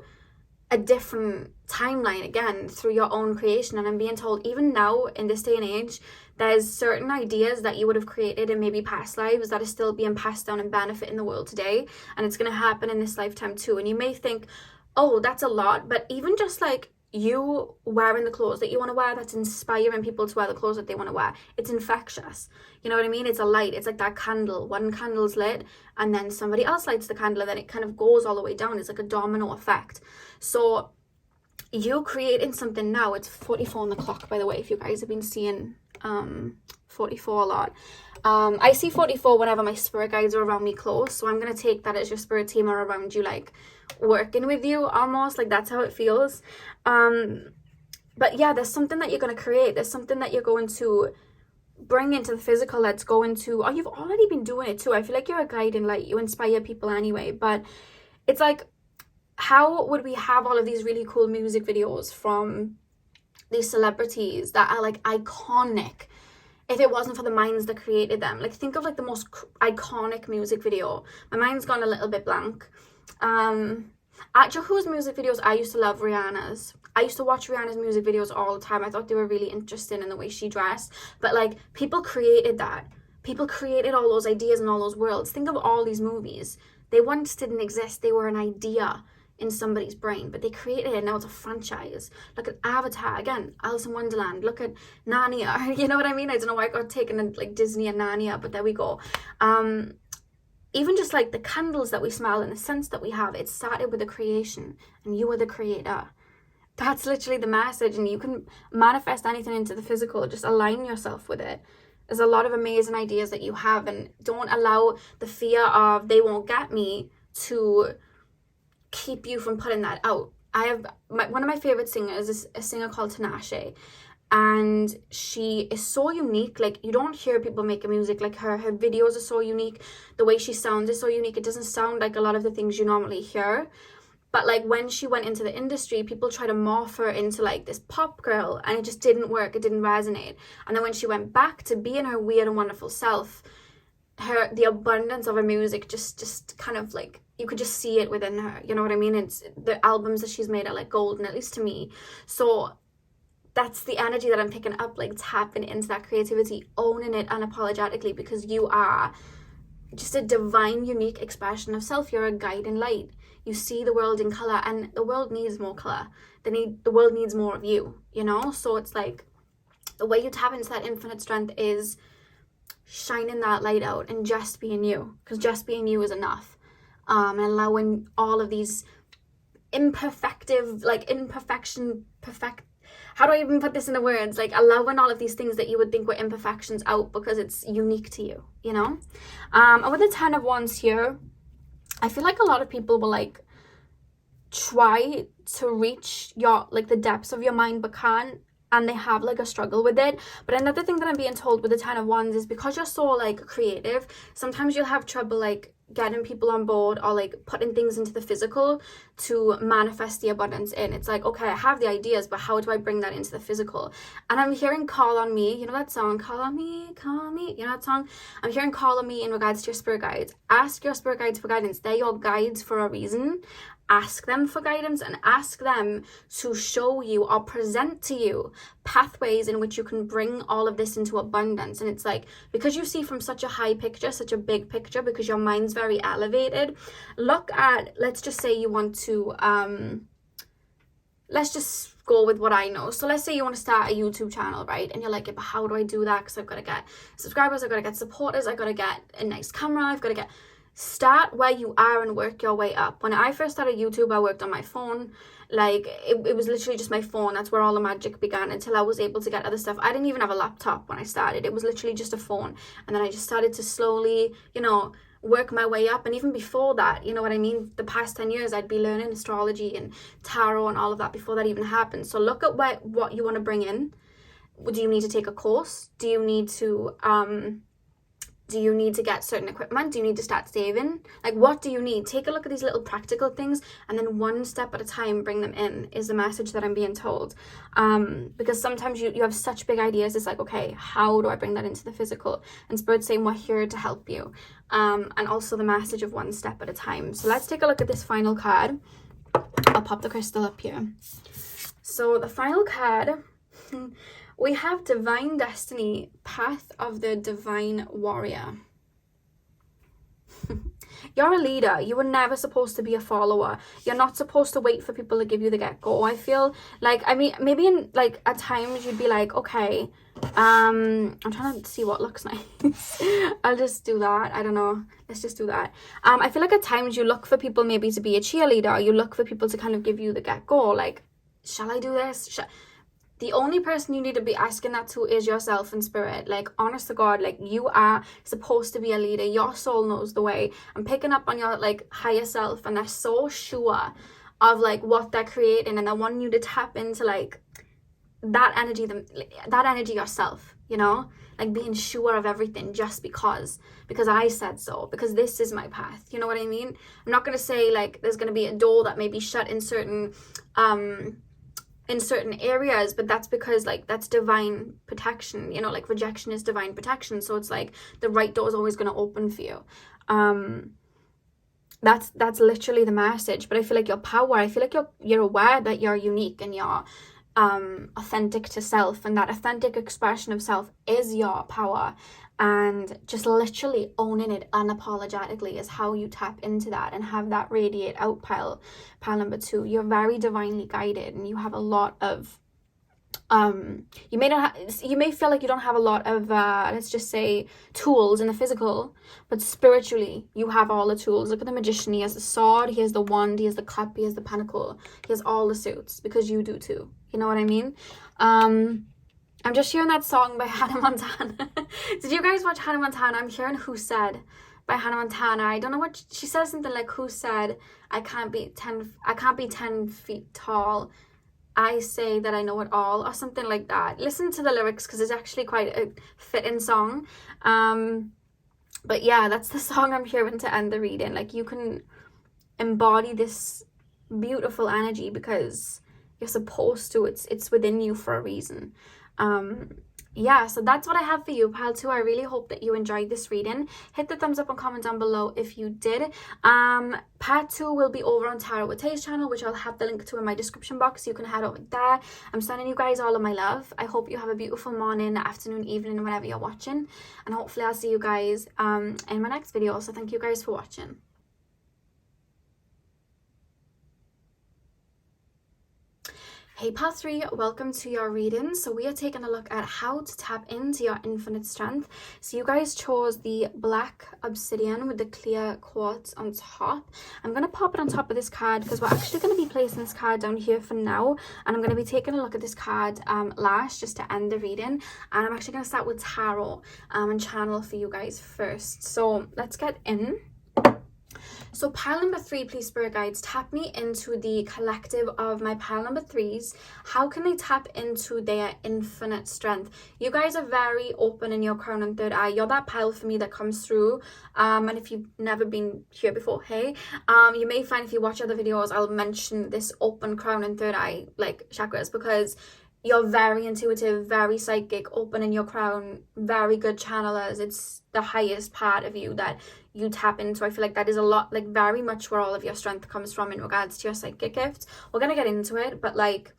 a different timeline again through your own creation. And I'm being told even now in this day and age, there's certain ideas that you would have created in maybe past lives that are still being passed down and benefiting the world today, and it's going to happen in this lifetime too. And you may think, oh, that's a lot, but even just like you wearing the clothes that you want to wear, that's inspiring people to wear the clothes that they want to wear. It's infectious. You know what I mean? It's a light. It's like that candle. One candle's lit, and then somebody else lights the candle, and then it kind of goes all the way down. It's like a domino effect. So you creating something now. It's 44 on the clock, by the way, if you guys have been seeing 44 a lot. I see 44 whenever my spirit guides are around me close, so I'm going to take that as your spirit team are around you, like working with you almost, like that's how it feels. But yeah, there's something that you're going to create. There's something that you're going to bring into the physical that's going to, oh, you've already been doing it too. I feel like you're a guiding light. You inspire people anyway, but it's like, how would we have all of these really cool music videos from these celebrities that are like iconic if it wasn't for the minds that created them? Like think of like the most iconic music video. My mind's gone a little bit blank. Actually, whose music videos? I used to love Rihanna's. I used to watch Rihanna's music videos all the time. I thought they were really interesting in the way she dressed. But like people created that. People created all those ideas and all those worlds. Think of all these movies. They once didn't exist. They were an idea in somebody's brain, but they created it. Now it's a franchise. Look at Avatar, again, Alice in Wonderland. Look at Narnia. You know what I mean? I don't know why I got taken in like Disney and Narnia, but there we go. Even just like the candles that we smell and the scents that we have, it started with the creation, and you are the creator. That's literally the message, and you can manifest anything into the physical. Just align yourself with it. There's a lot of amazing ideas that you have, and don't allow the fear of they won't get me to keep you from putting that out. I have one of my favorite singers is a singer called Dhanishta, and she is so unique. Like you don't hear people making music like her. Her videos are so unique. The way she sounds is so unique. It doesn't sound like a lot of the things you normally hear. But like when she went into the industry, people try to morph her into like this pop girl, and it just didn't work. It didn't resonate. And then when she went back to being her weird and wonderful self, the abundance of her music just kind of like, you could just see it within her. You know what I mean? It's the albums that she's made are like golden, at least to me. So that's the energy that I'm picking up, like tapping into that creativity, owning it unapologetically, because you are just a divine, unique expression of self. You're a guiding light. You see the world in color, and the world needs more color. The world needs more of you, you know? So it's like the way you tap into that infinite strength is shining that light out and just being you, because just being you is enough. And allowing all of these how do I even put this into words? Like allowing all of these things that you would think were imperfections out, because it's unique to you, you know? And with the 10 of Wands here, I feel like a lot of people will like try to reach your like the depths of your mind but can't, and they have like a struggle with it. But another thing that I'm being told with the 10 of Wands is because you're so like creative, sometimes you'll have trouble like getting people on board or like putting things into the physical to manifest the abundance in. It's like, okay, I have the ideas, but how do I bring that into the physical? And I'm hearing Call on Me, you know that song, Call on Me, you know that song? I'm hearing Call on Me in regards to your spirit guides. Ask your spirit guides for guidance. They're your guides for a reason, ask them for guidance and ask them to show you or present to you pathways in which you can bring all of this into abundance. And it's like, because you see from such a high picture, such a big picture, because your mind's very elevated, look at, let's just say you want to, let's just go with what I know. So let's say you want to start a YouTube channel, right? And you're like, yeah, but how do I do that? Because I've got to get subscribers, I've got to get supporters, I've got to get a nice camera, I've got to get... Start where you are and work your way up. When I first started YouTube, I worked on my phone. Like, it was literally just my phone. That's where all the magic began, until I was able to get other stuff. I didn't even have a laptop when I started. It was literally just a phone. And then I just started to slowly, you know, work my way up. And even before that, you know what I mean, the past 10 years I'd be learning astrology and tarot and all of that before that even happened. So look at what you want to bring in. Do you need to take a course? Do you need to get certain equipment? Do you need to start saving? Like, what do you need? Take a look at these little practical things, and then one step at a time bring them in, is the message that I'm being told. Because sometimes you have such big ideas. It's like, okay, how do I bring that into the physical? And Spirit's saying we're here to help you. And also the message of one step at a time. So let's take a look at this final card. I'll pop the crystal up here. So the final card... we have Divine Destiny, Path of the Divine Warrior. You're a leader. You were never supposed to be a follower. You're not supposed to wait for people to give you the get-go. I feel like, I mean, maybe in, like, at times you'd be like, okay, I'm trying to see what looks nice. I'll just do that. I don't know. Let's just do that. I feel like at times you look for people maybe to be a cheerleader. You look for people to kind of give you the get-go. Like, shall I do this? The only person you need to be asking that to is yourself and Spirit. Like, honest to God, like, you are supposed to be a leader. Your soul knows the way. I'm picking up on your, like, higher self, and they're so sure of, like, what they're creating, and they want you to tap into, like, that energy yourself, you know? Like, being sure of everything just because I said so, because this is my path. You know what I mean? I'm not going to say, like, there's going to be a door that may be shut in certain areas, but that's because, like, that's divine protection, you know, like, rejection is divine protection. So it's like the right door is always going to open for you. That's literally the message. But I feel like your power, I feel like you're aware that you're unique and you're authentic to self, and that authentic expression of self is your power. And just literally owning it unapologetically is how you tap into that and have that radiate out. Pile number 2. You're very divinely guided, and you have a lot of you may feel like you don't have a lot of let's just say tools in the physical, but spiritually you have all the tools. Look at the magician. He has the sword, he has the wand, he has the cup, he has the pentacle, he has all the suits, because you do too. You know what I mean? I'm just hearing that song by Hannah Montana. Did you guys watch Hannah Montana? I'm hearing Who Said by Hannah Montana. I don't know what she says, something like, who said I can't be 10 feet tall. I say that I know it all, or something like that. Listen to the lyrics, because it's actually quite a fitting song. But yeah, that's the song I'm hearing to end the reading. Like, you can embody this beautiful energy because you're supposed to. It's within you for a reason. Yeah, so that's what I have for you, pile 2. I really hope that you enjoyed this reading. Hit the thumbs up and comment down below if you did. Part 2 will be over on Tarot with Tay's channel, which I'll have the link to in my description box, so you can head over there. I'm sending you guys all of my love. I hope you have a beautiful morning, afternoon, evening, whenever you're watching, and hopefully I'll see you guys in my next video. So thank you guys for watching. Hey part 3, welcome to your reading. So we are taking a look at how to tap into your infinite strength. So you guys chose the black obsidian with the clear quartz on top. I'm going to pop it on top of this card because we're actually going to be placing this card down here for now, and I'm going to be taking a look at this card last, just to end the reading. And I'm actually going to start with tarot and channel for you guys first. So let's get in. So pile number 3, please, spirit guides, tap me into the collective of my pile number 3s. How can they tap into their infinite strength? You guys are very open in your crown and third eye. You're that pile for me that comes through. And if you've never been here before, hey, you may find if you watch other videos, I'll mention this open crown and third eye, like, chakras, because you're very intuitive, very psychic, open in your crown, very good channelers. It's the highest part of you that you tap into. I feel like that is a lot, like very much where all of your strength comes from in regards to your psychic gifts. We're going to get into it, but like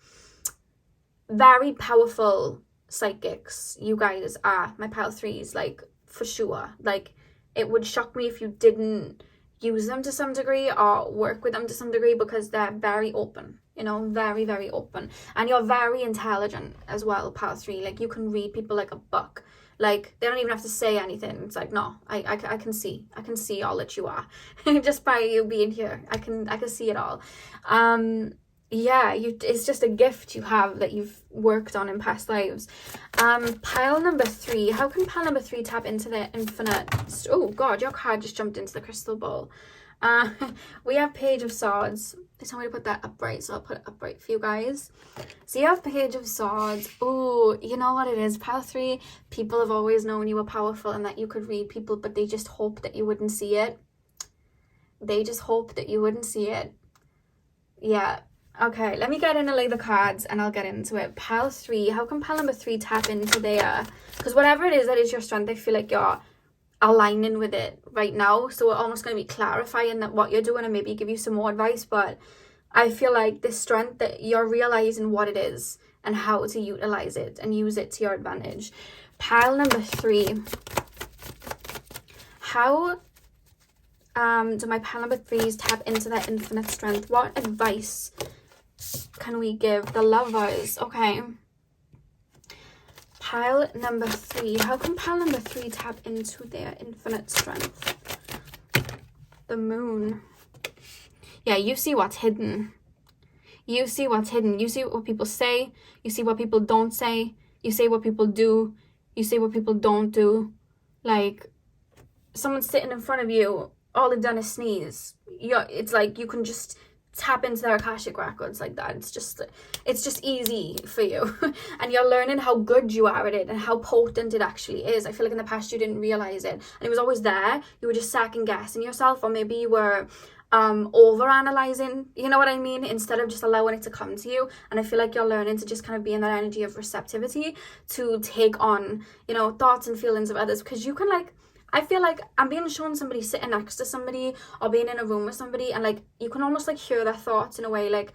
very powerful psychics you guys are, my pile threes, like for sure. Like it would shock me if you didn't use them to some degree or work with them to some degree, because they're very open, you know, very, very open. And you're very intelligent as well, pile three. Like you can read people like a book. Like they don't even have to say anything. It's like, no, I can see all that you are just by you being here. I can see it all. Yeah, it's just a gift you have that you've worked on in past lives. Pile number three. How can pile number three tap into the infinite? Oh God, your card just jumped into the crystal ball. We have Page of Swords. They told me to put that upright, so I'll put it upright for you guys. So you have Page of Swords. Oh, you know what it is, pile three. People have always known you were powerful and that you could read people, but they just hoped that you wouldn't see it. They just hoped that you wouldn't see it. Yeah. Okay, let me get in and lay the cards and I'll get into it. Pile three. How can pile number three tap into there? Because whatever it is that is your strength, I feel like you're aligning with it right now. So we're almost going to be clarifying that what you're doing and maybe give you some more advice. But I feel like this strength, that you're realizing what it is and how to utilize it and use it to your advantage. Pile number three. How do my pile number threes tap into that infinite strength? What advice can we give the lovers? Okay. Pile number three. How can pile number three tap into their infinite strength? The moon. Yeah, you see what's hidden. You see what's hidden. You see what people say. You see what people don't say. You see what people do. You see what people don't do. Like, someone's sitting in front of you, all they've done is sneeze. It's like you can just tap into their Akashic records like that. It's just easy for you. And you're learning how good you are at it and how potent it actually is. I feel like in the past you didn't realize it and it was always there. You were just second guessing yourself, or maybe you were over analyzing, you know what I mean, instead of just allowing it to come to you. And I feel like you're learning to just kind of be in that energy of receptivity to take on, you know, thoughts and feelings of others, because you can, like, I feel like I'm being shown somebody sitting next to somebody or being in a room with somebody, and like you can almost like hear their thoughts in a way, like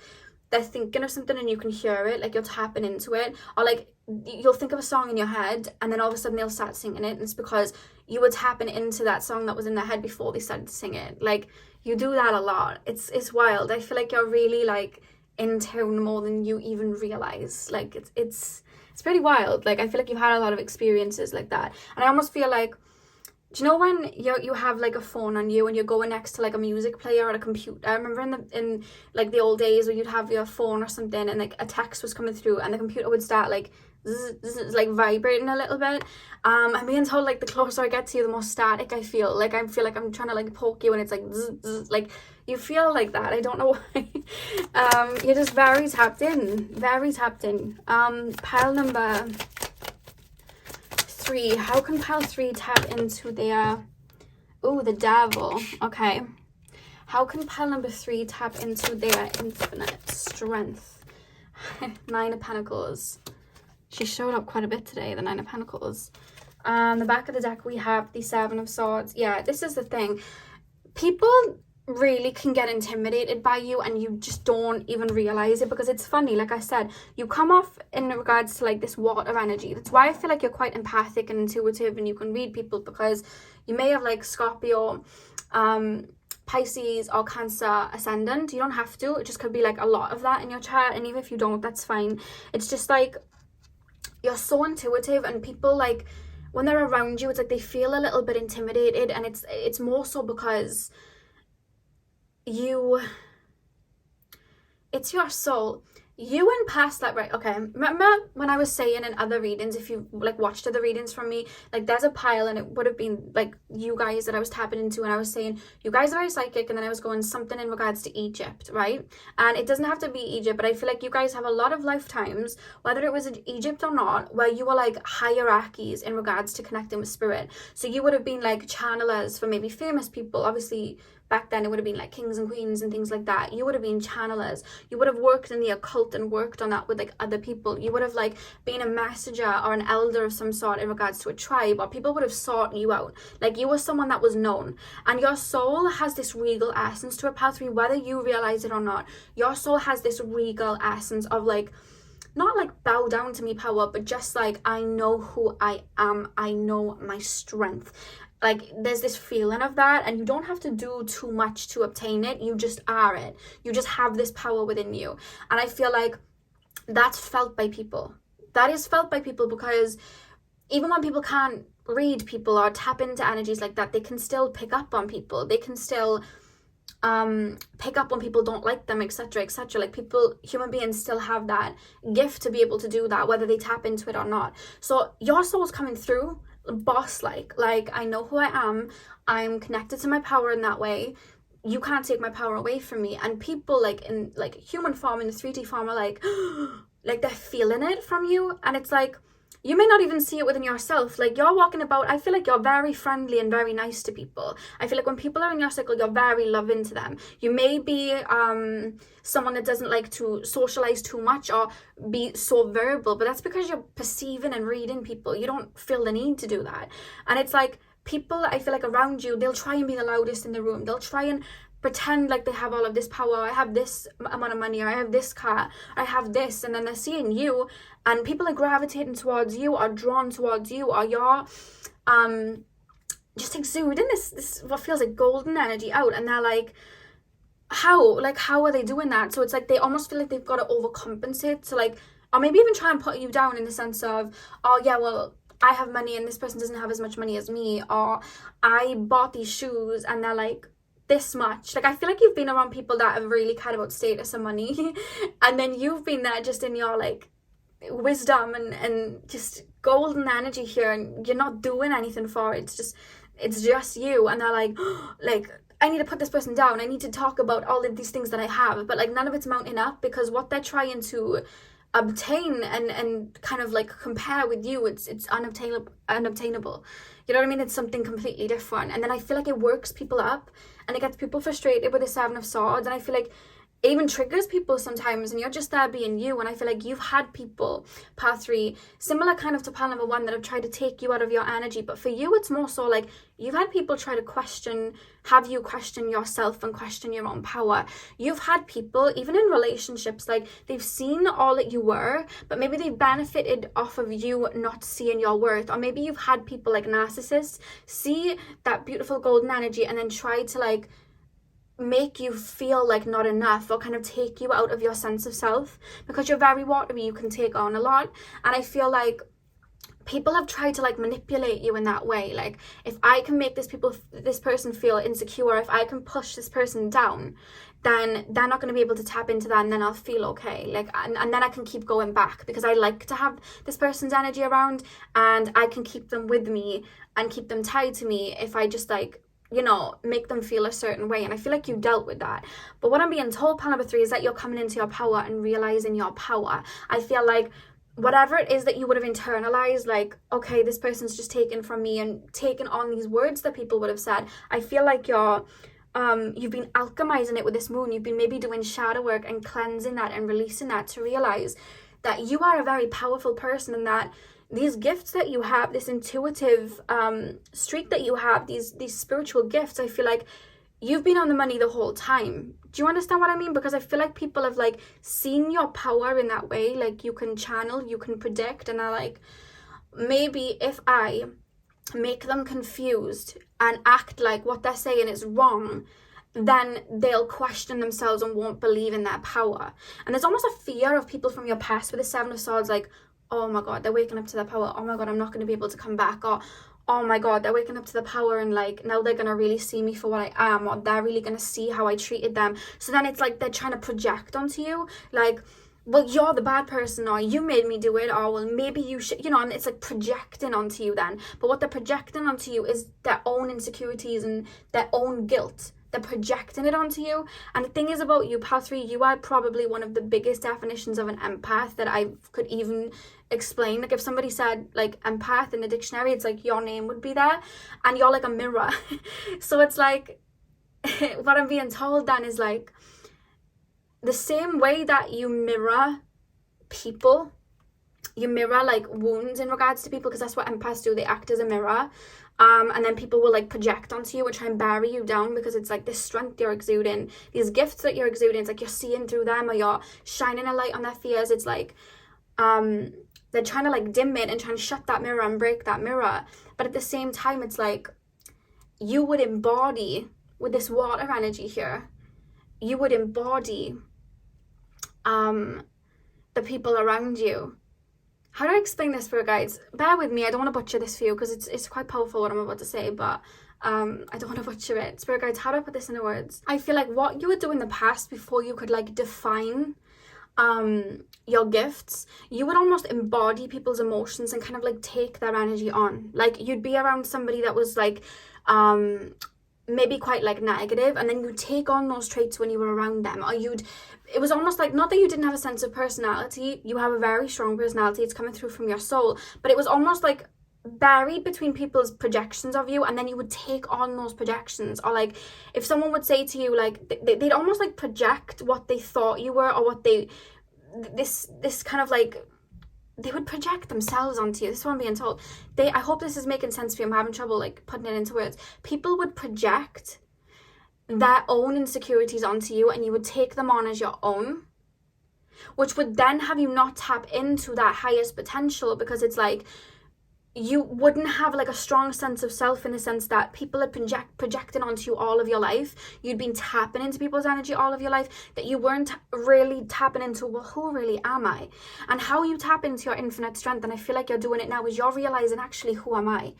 they're thinking of something and you can hear it, like you're tapping into it. Or like you'll think of a song in your head and then all of a sudden they'll start singing it, and it's because you were tapping into that song that was in their head before they started to sing it. Like you do that a lot. It's wild. I feel like you're really like in tune more than you even realize. Like it's pretty wild. Like I feel like you've had a lot of experiences like that, and I almost feel like, do you know when you have like a phone on you and you're going next to like a music player or a computer? I remember in like the old days where you'd have your phone or something and like a text was coming through and the computer would start like like vibrating a little bit. I'm being told like the closer I get to you, the more static I feel. Like I feel like I'm trying to like poke you and it's like like you feel like that. I don't know why. You're just very tapped in. Pile number three. How can pile three tap into their, the devil. Okay. How can pile number three tap into their infinite strength? Nine of Pentacles. She showed up quite a bit today, the Nine of Pentacles. The back of the deck we have the Seven of Swords. Yeah, this is the thing. People really can get intimidated by you and you just don't even realize it, because it's funny, like I said, you come off in regards to like this water energy. That's why I feel like you're quite empathic and intuitive and you can read people, because you may have like Scorpio, Pisces or Cancer ascendant. You don't have to. It just could be like a lot of that in your chart, and even if you don't, that's fine. It's just like you're so intuitive, and people, like when they're around you, it's like they feel a little bit intimidated, and it's more so because it's your soul. You and past that, right? Okay, remember when I was saying in other readings, if you like watched other readings from me, like there's a pile and it would have been like you guys that I was tapping into, and I was saying you guys are very psychic, and then I was going something in regards to Egypt, right? And it doesn't have to be Egypt, but I feel like you guys have a lot of lifetimes, whether it was in Egypt or not, where you were like hierarchies in regards to connecting with spirit. So you would have been like channelers for maybe famous people, obviously back then it would have been like kings and queens and things like that. You would have been channelers. You would have worked in the occult and worked on that with like other people. You would have like been a messenger or an elder of some sort in regards to a tribe, or people would have sought you out. Like you were someone that was known, and your soul has this regal essence to it, Pile 3, whether you realize it or not. Your soul has this regal essence of like, not like bow down to me power, but just like, I know who I am. I know my strength. Like there's this feeling of that, and you don't have to do too much to obtain it. You just are it. You just have this power within you. And I feel like that's felt by people. That is felt by people, because even when people can't read people or tap into energies like that, they can still pick up on people. They can still pick up when people don't like them, etc., etc. Like people, human beings still have that gift to be able to do that, whether they tap into it or not. So your soul's coming through boss like I know who I am. I'm connected to my power in that way. You can't take my power away from me. And people like in like human form, in the 3D form, are like like they're feeling it from you. And it's like, you may not even see it within yourself. Like you're walking about, I feel like you're very friendly and very nice to people. I feel like when people are in your circle, you're very loving to them. You may be someone that doesn't like to socialize too much or be so verbal, but that's because you're perceiving and reading people. You don't feel the need to do that. And it's like people, I feel like around you, they'll try and be the loudest in the room. They'll try and pretend like they have all of this power. I have this amount of money, or I have this car, I have this, and then they're seeing you, and people are gravitating towards you, or drawn towards you, or you're just exuding this what feels like golden energy out, and they're like, how are they doing that? So it's like they almost feel like they've got to overcompensate to like, or maybe even try and put you down in the sense of, oh yeah, well, I have money and this person doesn't have as much money as me, or I bought these shoes and they're like this much. Like I feel like you've been around people that have really cared about status and money and then you've been there just in your like wisdom and just golden energy here, and you're not doing anything for it. It's just you, and they're like like, I need to put this person down, I need to talk about all of these things that I have, but like none of it's mounting up, because what they're trying to obtain and kind of like compare with you, it's unobtainable. You know what I mean? It's something completely different. And then I feel like it works people up, and it gets people frustrated with the 7 of Swords, and I feel like it even triggers people sometimes, and you're just there being you. And I feel like you've had people, Part 3, similar kind of to Part number 1, that have tried to take you out of your energy, but for you it's more so like you've had people try to have you question yourself and question your own power. You've had people, even in relationships, like they've seen all that you were, but maybe they benefited off of you not seeing your worth. Or maybe you've had people like narcissists see that beautiful golden energy and then try to like make you feel like not enough, or kind of take you out of your sense of self, because you're very watery, you can take on a lot. And I feel like people have tried to like manipulate you in that way. Like if I can make this person feel insecure, if I can push this person down, then they're not going to be able to tap into that, and then I'll feel okay. Like and then I can keep going back, because I like to have this person's energy around, and I can keep them with me and keep them tied to me if I just like, you know, make them feel a certain way. And I feel like you dealt with that. But what I'm being told, Pile number 3, is that you're coming into your power and realizing your power. I feel like whatever it is that you would have internalized, like, okay, this person's just taken from me, and taken on these words that people would have said, I feel like you've been alchemizing it with this moon. You've been maybe doing shadow work and cleansing that and releasing that to realize that you are a very powerful person, and that these gifts that you have, this intuitive streak that you have, these spiritual gifts, I feel like you've been on the money the whole time. Do you understand what I mean? Because I feel like people have like seen your power in that way. Like you can channel, you can predict, and they're like, maybe if I make them confused and act like what they're saying is wrong, then they'll question themselves and won't believe in their power. And there's almost a fear of people from your past with the 7 of Swords, like, oh my god, they're waking up to their power, oh my god, I'm not going to be able to come back, or oh my god, they're waking up to the power, and like now they're going to really see me for what I am, or they're really going to see how I treated them. So then it's like they're trying to project onto you, like, well, you're the bad person, or you made me do it, or well, maybe you should, you know, and it's like projecting onto you then. But what they're projecting onto you is their own insecurities and their own guilt. They're projecting it onto you. And the thing is about you, Pile 3, you are probably one of the biggest definitions of an empath that I could even explain. Like if somebody said like empath in the dictionary, it's like your name would be there, and you're like a mirror. So it's like what I'm being told then is like, the same way that you mirror people, you mirror like wounds in regards to people, because that's what empaths do. They act as a mirror, and then people will like project onto you and try and bury you down, because it's like this strength you're exuding, these gifts that you're exuding. It's like you're seeing through them, or you're shining a light on their fears. It's like they're trying to like dim it and trying to shut that mirror and break that mirror. But at the same time, it's like you would embody, with this water energy here, you would embody the people around you. How do I explain this for you guys? Bear with me, I don't want to butcher this for you, because it's quite powerful what I'm about to say, but I don't want to butcher it. Spirit guides, how do I put this into words? I feel like what you would do in the past, before you could like define your gifts, you would almost embody people's emotions and kind of like take their energy on. Like you'd be around somebody that was like maybe quite like negative, and then you take on those traits when you were around them. Or it was almost like, not that you didn't have a sense of personality, you have a very strong personality, it's coming through from your soul, but it was almost like buried between people's projections of you, and then you would take on those projections. Or like if someone would say to you, like they'd almost like project what they thought you were, or what this kind of like, they would project themselves onto you. This is what I'm being told. I hope this is making sense for you. I'm having trouble like putting it into words. People would project their own insecurities onto you, and you would take them on as your own, which would then have you not tap into that highest potential, because it's like you wouldn't have like a strong sense of self, in the sense that people had projected onto you all of your life. You'd been tapping into people's energy all of your life, that you weren't really tapping into, well, who really am I? And how you tap into your infinite strength, and I feel like you're doing it now, is you're realizing, actually, who am I?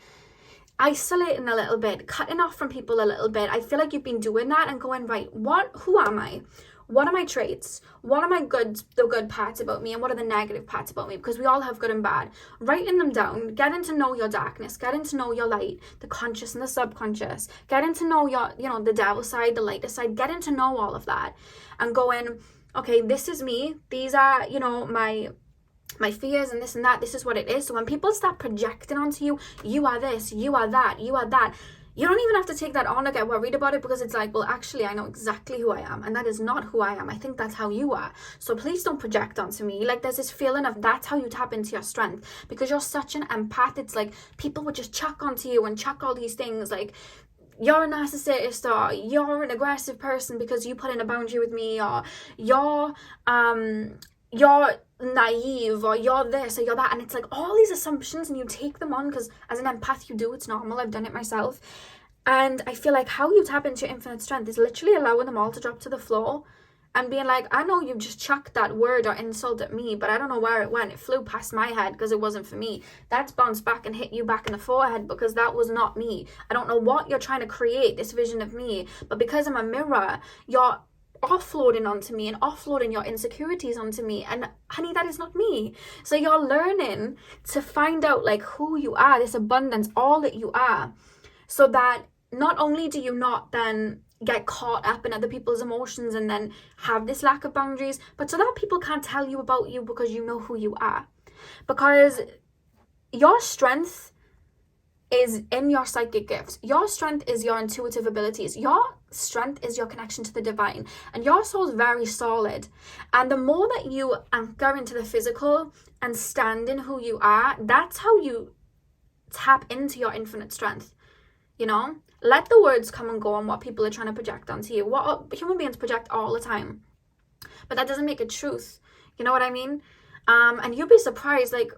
Isolating a little bit, cutting off from people a little bit. I feel like you've been doing that and going, right, who am I? What are my traits? What are the good parts about me, and what are the negative parts about me? Because we all have good and bad. Writing them down, getting to know your darkness, getting to know your light, the conscious and the subconscious, getting to know your, the devil side, the lighter side, getting to know all of that, and going, okay, this is me. These are, my fears and this and that. This is what it is. So when people start projecting onto you, you are this, you are that, you are that, you don't even have to take that on or get worried about it, because it's like, well, actually, I know exactly who I am, and that is not who I am. I think that's how you are. So please don't project onto me. Like, there's this feeling of, that's how you tap into your strength, because you're such an empath. It's like people would just chuck onto you and chuck all these things, like, you're a narcissist, or you're an aggressive person because you put in a boundary with me, or you're naive, or you're this, or you're that. And it's like all these assumptions, and you take them on, because as an empath you do, it's normal, I've done it myself. And I feel like how you tap into your infinite strength is literally allowing them all to drop to the floor, and being like, I know you've just chucked that word or insult at me, but I don't know where it went. It flew past my head because it wasn't for me. That's bounced back and hit you back in the forehead, because that was not me. I don't know what you're trying to create, this vision of me, but because I'm a mirror, you're offloading onto me and offloading your insecurities onto me, and honey, that is not me. So you're learning to find out like who you are, this abundance, all that you are, so that not only do you not then get caught up in other people's emotions and then have this lack of boundaries, but so that people can't tell you about you, because you know who you are. Because your strength is in your psychic gifts. Your strength is your intuitive abilities. Your strength is your connection to the divine. And your soul is very solid. And the more that you anchor into the physical and stand in who you are, that's how you tap into your infinite strength. Let the words come and go on what people are trying to project onto you. What human beings project all the time. But that doesn't make it truth. You know what I mean? And you'll be surprised, like,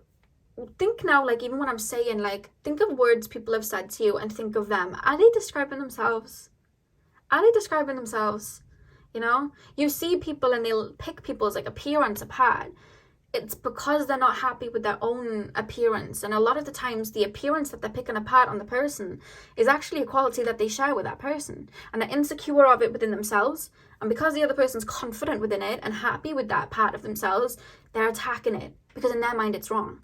think now, like, even when I'm saying, like, think of words people have said to you and think of them. Are they describing themselves? Are they describing themselves? You see people and they'll pick people's, like, appearance apart. It's because they're not happy with their own appearance. And a lot of the times, the appearance that they're picking apart on the person is actually a quality that they share with that person. And they're insecure of it within themselves. And because the other person's confident within it and happy with that part of themselves, they're attacking it, because in their mind, it's wrong.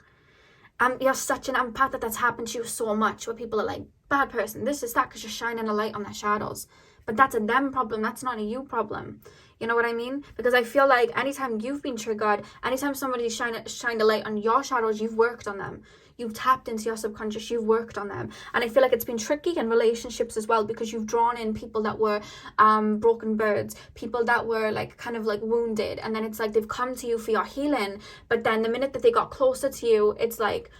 You're such an empath that's happened to you so much, where people are like, bad person, this is that, because you're shining a light on their shadows. But that's a them problem, that's not a you problem. You know what I mean? Because I feel like anytime you've been triggered, anytime somebody shined a light on your shadows, you've worked on them. You've tapped into your subconscious, you've worked on them. And I feel like it's been tricky in relationships as well, because you've drawn in people that were broken birds, people that were like kind of like wounded, and then it's like they've come to you for your healing, but then the minute that they got closer to you, it's like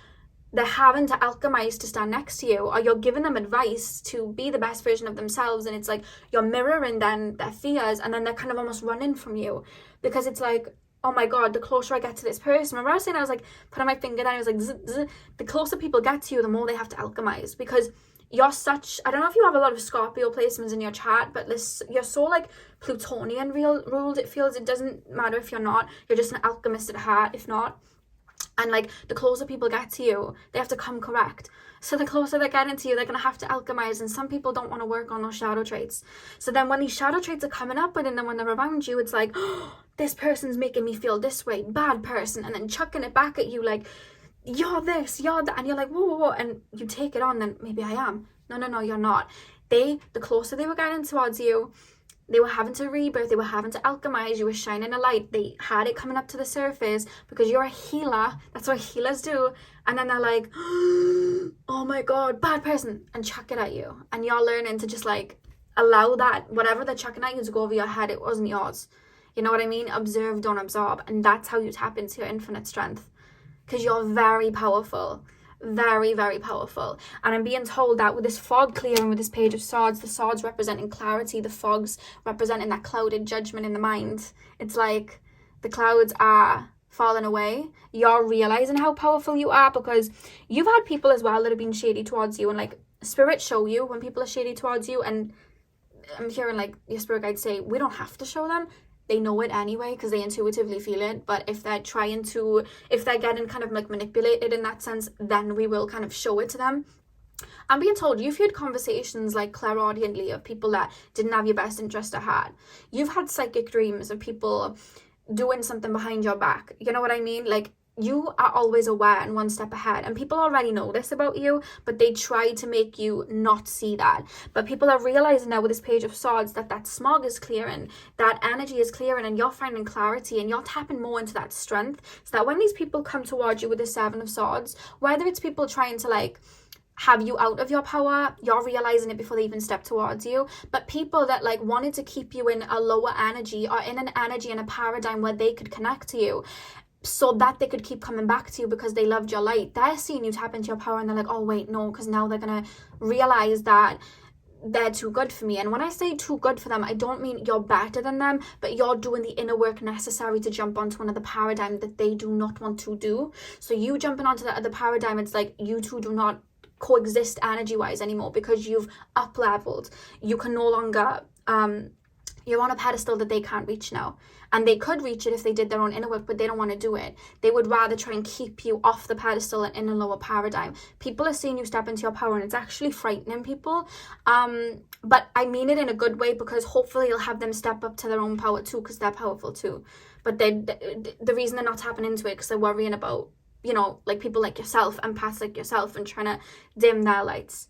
they're having to alchemize to stand next to you, or you're giving them advice to be the best version of themselves, and it's like you're mirroring then their fears, and then they're kind of almost running from you, because it's like, oh my god, the closer I get to this person. Remember I was saying, I was like putting my finger down, I was like zzz, zzz. The closer people get to you, the more they have to alchemize, because you're such, I don't know if you have a lot of Scorpio placements in your chart, but you're so like Plutonian ruled, it feels. It doesn't matter if you're not, you're just an alchemist at heart, if not. And like the closer people get to you, they have to come correct. So the closer they're getting to you, they're going to have to alchemize. And some people don't want to work on those shadow traits. So then when these shadow traits are coming up, and then when they're around you, it's like, oh, this person's making me feel this way, bad person. And then chucking it back at you like, you're this, you're that. And you're like, whoa, whoa, whoa. And you take it on, then maybe I am. No, you're not. The closer they were getting towards you, they were having to rebirth, they were having to alchemize, you were shining a light, they had it coming up to the surface because you're a healer. That's what healers do. And then they're like, oh my god, bad person, and chuck it at you. And you're learning to just like allow that, whatever they're chucking at you, to go over your head. It wasn't yours. You know what I mean? Observe, don't absorb. And that's how you tap into your infinite strength, because you're very powerful. Very, very powerful. And I'm being told that with this fog clearing, with this Page of Swords, the swords representing clarity, the fogs representing that clouded judgment in the mind, it's like the clouds are falling away. You're realizing how powerful you are, because you've had people as well that have been shady towards you, and like spirit show you when people are shady towards you. And I'm hearing like your spirit guides say, we don't have to show them. They know it anyway because they intuitively feel it. But if they're getting kind of like manipulated in that sense, then we will kind of show it to them. I'm being told you've had conversations like clairaudiently of people that didn't have your best interest at heart. You've had psychic dreams of people doing something behind your back. You know what I mean? Like, you are always aware and one step ahead, and people already know this about you, but they try to make you not see that. But people are realizing now with this Page of Swords that smog is clearing, that energy is clearing, and you're finding clarity, and you're tapping more into that strength, so that when these people come towards you with the Seven of Swords, whether it's people trying to like have you out of your power, you're realizing it before they even step towards you. But people that like wanted to keep you in a lower energy, or in an energy and a paradigm where they could connect to you, so that they could keep coming back to you because they loved your light, they're seeing you tap into your power, and they're like, oh wait, no, because now they're gonna realize that they're too good for me. And when I say too good for them, I don't mean you're better than them, but you're doing the inner work necessary to jump onto another paradigm that they do not want to do. So you jumping onto that other paradigm, it's like you two do not coexist energy wise anymore, because you've up leveled. You can no longer you're on a pedestal that they can't reach now. And they could reach it if they did their own inner work, but they don't want to do it. They would rather try and keep you off the pedestal and in a lower paradigm. People are seeing you step into your power, and it's actually frightening people. But I mean it in a good way, because hopefully you'll have them step up to their own power too, because they're powerful too. But the reason they're not tapping into it, because they're worrying about, you know, like people like yourself, empaths like yourself, and trying to dim their lights.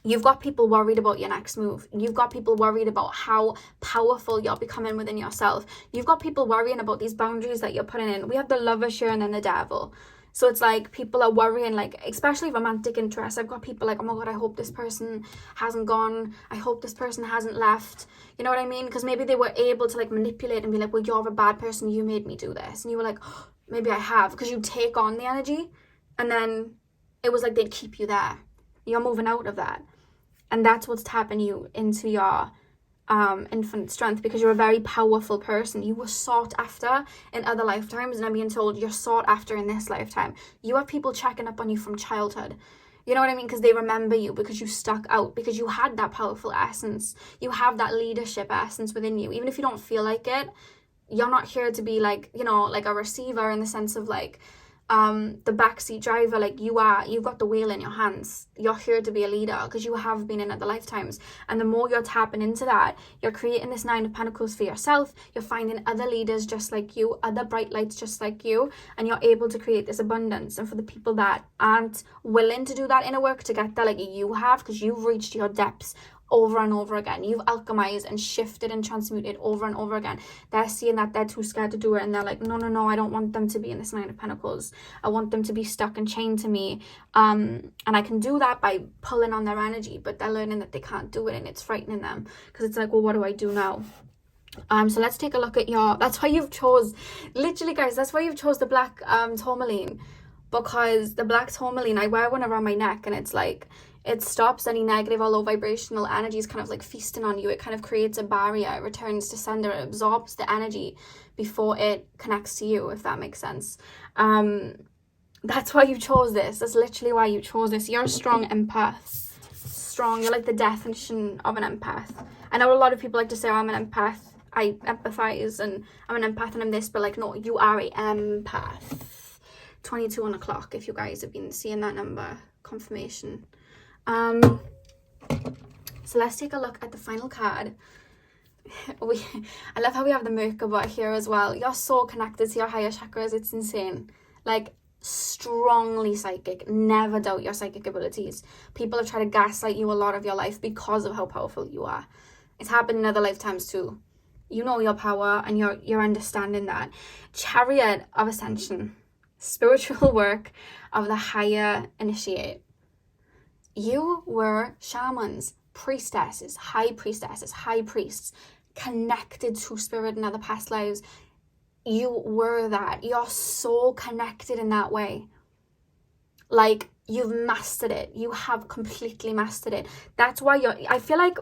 You've got people worried about your next move. You've got people worried about how powerful you're becoming within yourself. You've got people worrying about these boundaries that you're putting in. We have the Lovers here and then the Devil. So it's like people are worrying, like, especially romantic interest. I've got people like, oh my God, I hope this person hasn't gone. I hope this person hasn't left. You know what I mean? Because maybe they were able to like manipulate and be like, well, you're a bad person. You made me do this. And you were like, oh, maybe I have. Because you take on the energy, and then it was like they'd keep you there. You're moving out of that. And that's what's tapping you into your infinite strength, because you're a very powerful person. You were sought after in other lifetimes, and I'm being told you're sought after in this lifetime. You have people checking up on you from childhood. You know what I mean? Because they remember you, because you stuck out, because you had that powerful essence. You have that leadership essence within you. Even if you don't feel like it, you're not here to be like, you know, like a receiver in the sense of like, the backseat driver. Like, you've got the wheel in your hands. You're here to be a leader, because you have been in other lifetimes. And the more you're tapping into that, you're creating this Nine of Pentacles for yourself. You're finding other leaders just like you, other bright lights just like you, and you're able to create this abundance. And for the people that aren't willing to do that inner work to get there, like you have, because you've reached your depths over and over again. You've alchemized and shifted and transmuted over and over again. They're seeing that they're too scared to do it, and they're like, no, I don't want them to be in this Nine of Pentacles. I want them to be stuck and chained to me. And I can do that by pulling on their energy, but they're learning that they can't do it, and it's frightening them because it's like, well, what do I do now? So let's take a look at that's why you've chose, literally guys, that's why you've chose the black tourmaline, because the black tourmaline, I wear one around my neck, and it's like, it stops any negative or low vibrational energies kind of like feasting on you. It kind of creates a barrier. It returns to sender. It absorbs the energy before it connects to you, if that makes sense. That's why you chose this. That's literally why you chose this. You're a strong empath. Strong. You're like the definition of an empath. I know a lot of people like to say, oh, I'm an empath. I empathize and I'm an empath and I'm this, but like, no, you are a empath. 22 on the clock, if you guys have been seeing that number. Confirmation. So let's take a look at the final card. I love how we have the Merkaba here as well. You're so connected to your higher chakras, it's insane. Like, strongly psychic. Never doubt your psychic abilities. People have tried to gaslight you a lot of your life because of how powerful you are. It's happened in other lifetimes too. You know your power and you're understanding that. Chariot of Ascension. Spiritual work of the higher initiate. You were shamans, priestesses, high priests, connected to spirit in other past lives. You were that. You're so connected in that way. Like, you've mastered it. You have completely mastered it. That's why I feel like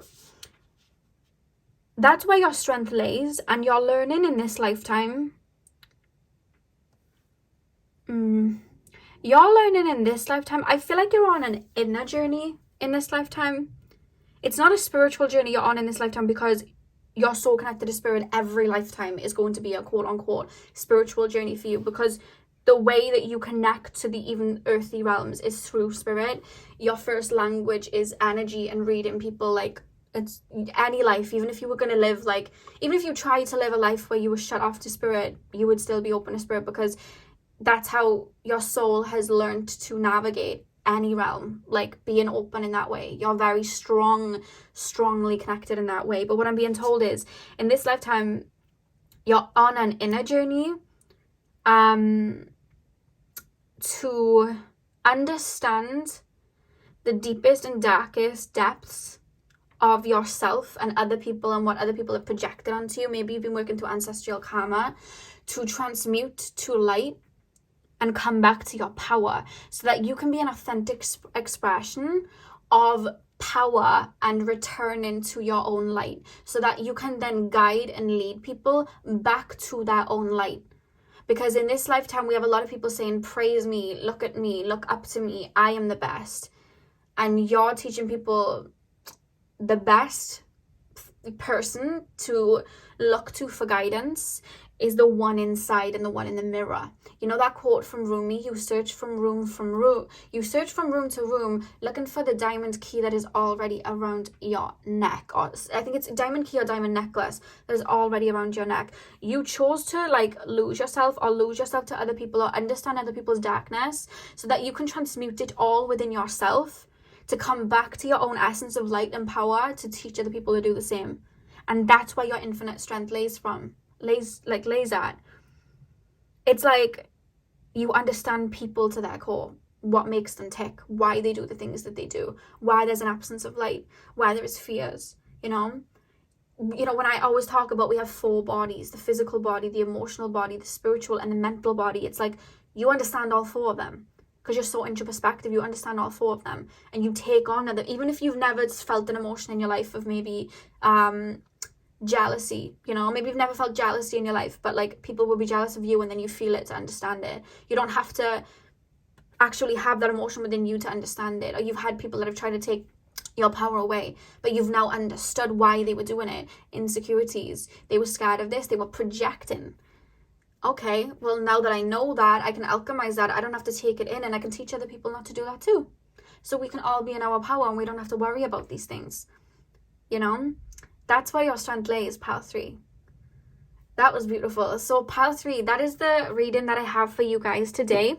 that's where your strength lays, and you're learning in this lifetime. You're learning in this lifetime. I feel like you're on an inner journey in this lifetime. It's not a spiritual journey you're on in this lifetime because you're so connected to spirit. Every lifetime is going to be a quote-unquote spiritual journey for you, because the way that you connect to the even earthly realms is through spirit. Your first language is energy and reading people. Like, it's any life, even if you were going to live, like, even if you tried to live a life where you were shut off to spirit, you would still be open to spirit, because that's how your soul has learned to navigate any realm, like being open in that way. You're very strongly connected in that way. But what I'm being told is, in this lifetime, you're on an inner journey to understand the deepest and darkest depths of yourself and other people and what other people have projected onto you. Maybe you've been working through ancestral karma to transmute to light and come back to your power, so that you can be an authentic expression of power and return into your own light, so that you can then guide and lead people back to their own light. Because in this lifetime, we have a lot of people saying, praise me, look at me, look up to me, I am the best. And you're teaching people the best person to look to for guidance is the one inside and the one in the mirror. You know that quote from Rumi, you search from room to room looking for the diamond key that is already around your neck. Or I think it's diamond key or diamond necklace that is already around your neck. You chose to like lose yourself to other people or understand other people's darkness so that you can transmute it all within yourself to come back to your own essence of light and power to teach other people to do the same. And that's where your infinite strength lays at. It's like you understand people to their core, what makes them tick, why they do the things that they do, why there's an absence of light, why there is fears, you know, when I always talk about we have 4 bodies, the physical body, the emotional body, the spiritual and the mental body. It's like you understand all 4 of them because you're so into perspective. You understand all 4 of them and you take on other, even if you've never felt an emotion in your life of maybe jealousy, maybe you've never felt jealousy in your life, but like people will be jealous of you and then you feel it to understand it. You don't have to actually have that emotion within you to understand it. Or you've had people that have tried to take your power away, but you've now understood why they were doing it. Insecurities, they were scared of this, they were projecting. Okay, well, now that I know that, I can alchemize that. I don't have to take it in, and I can teach other people not to do that too. So we can all be in our power and we don't have to worry about these things. That's why your strength lays, pile 3. That was beautiful. So pile 3, that is the reading that I have for you guys today.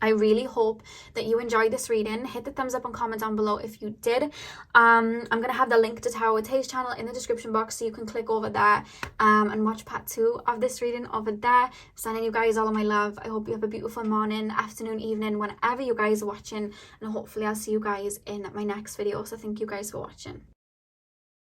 I really hope that you enjoyed this reading. Hit the thumbs up and comment down below if you did. I'm going to have the link to Tay's channel in the description box, so you can click over there and watch part 2 of this reading over there. I'm sending you guys all of my love. I hope you have a beautiful morning, afternoon, evening, whenever you guys are watching, and hopefully I'll see you guys in my next video. So thank you guys for watching.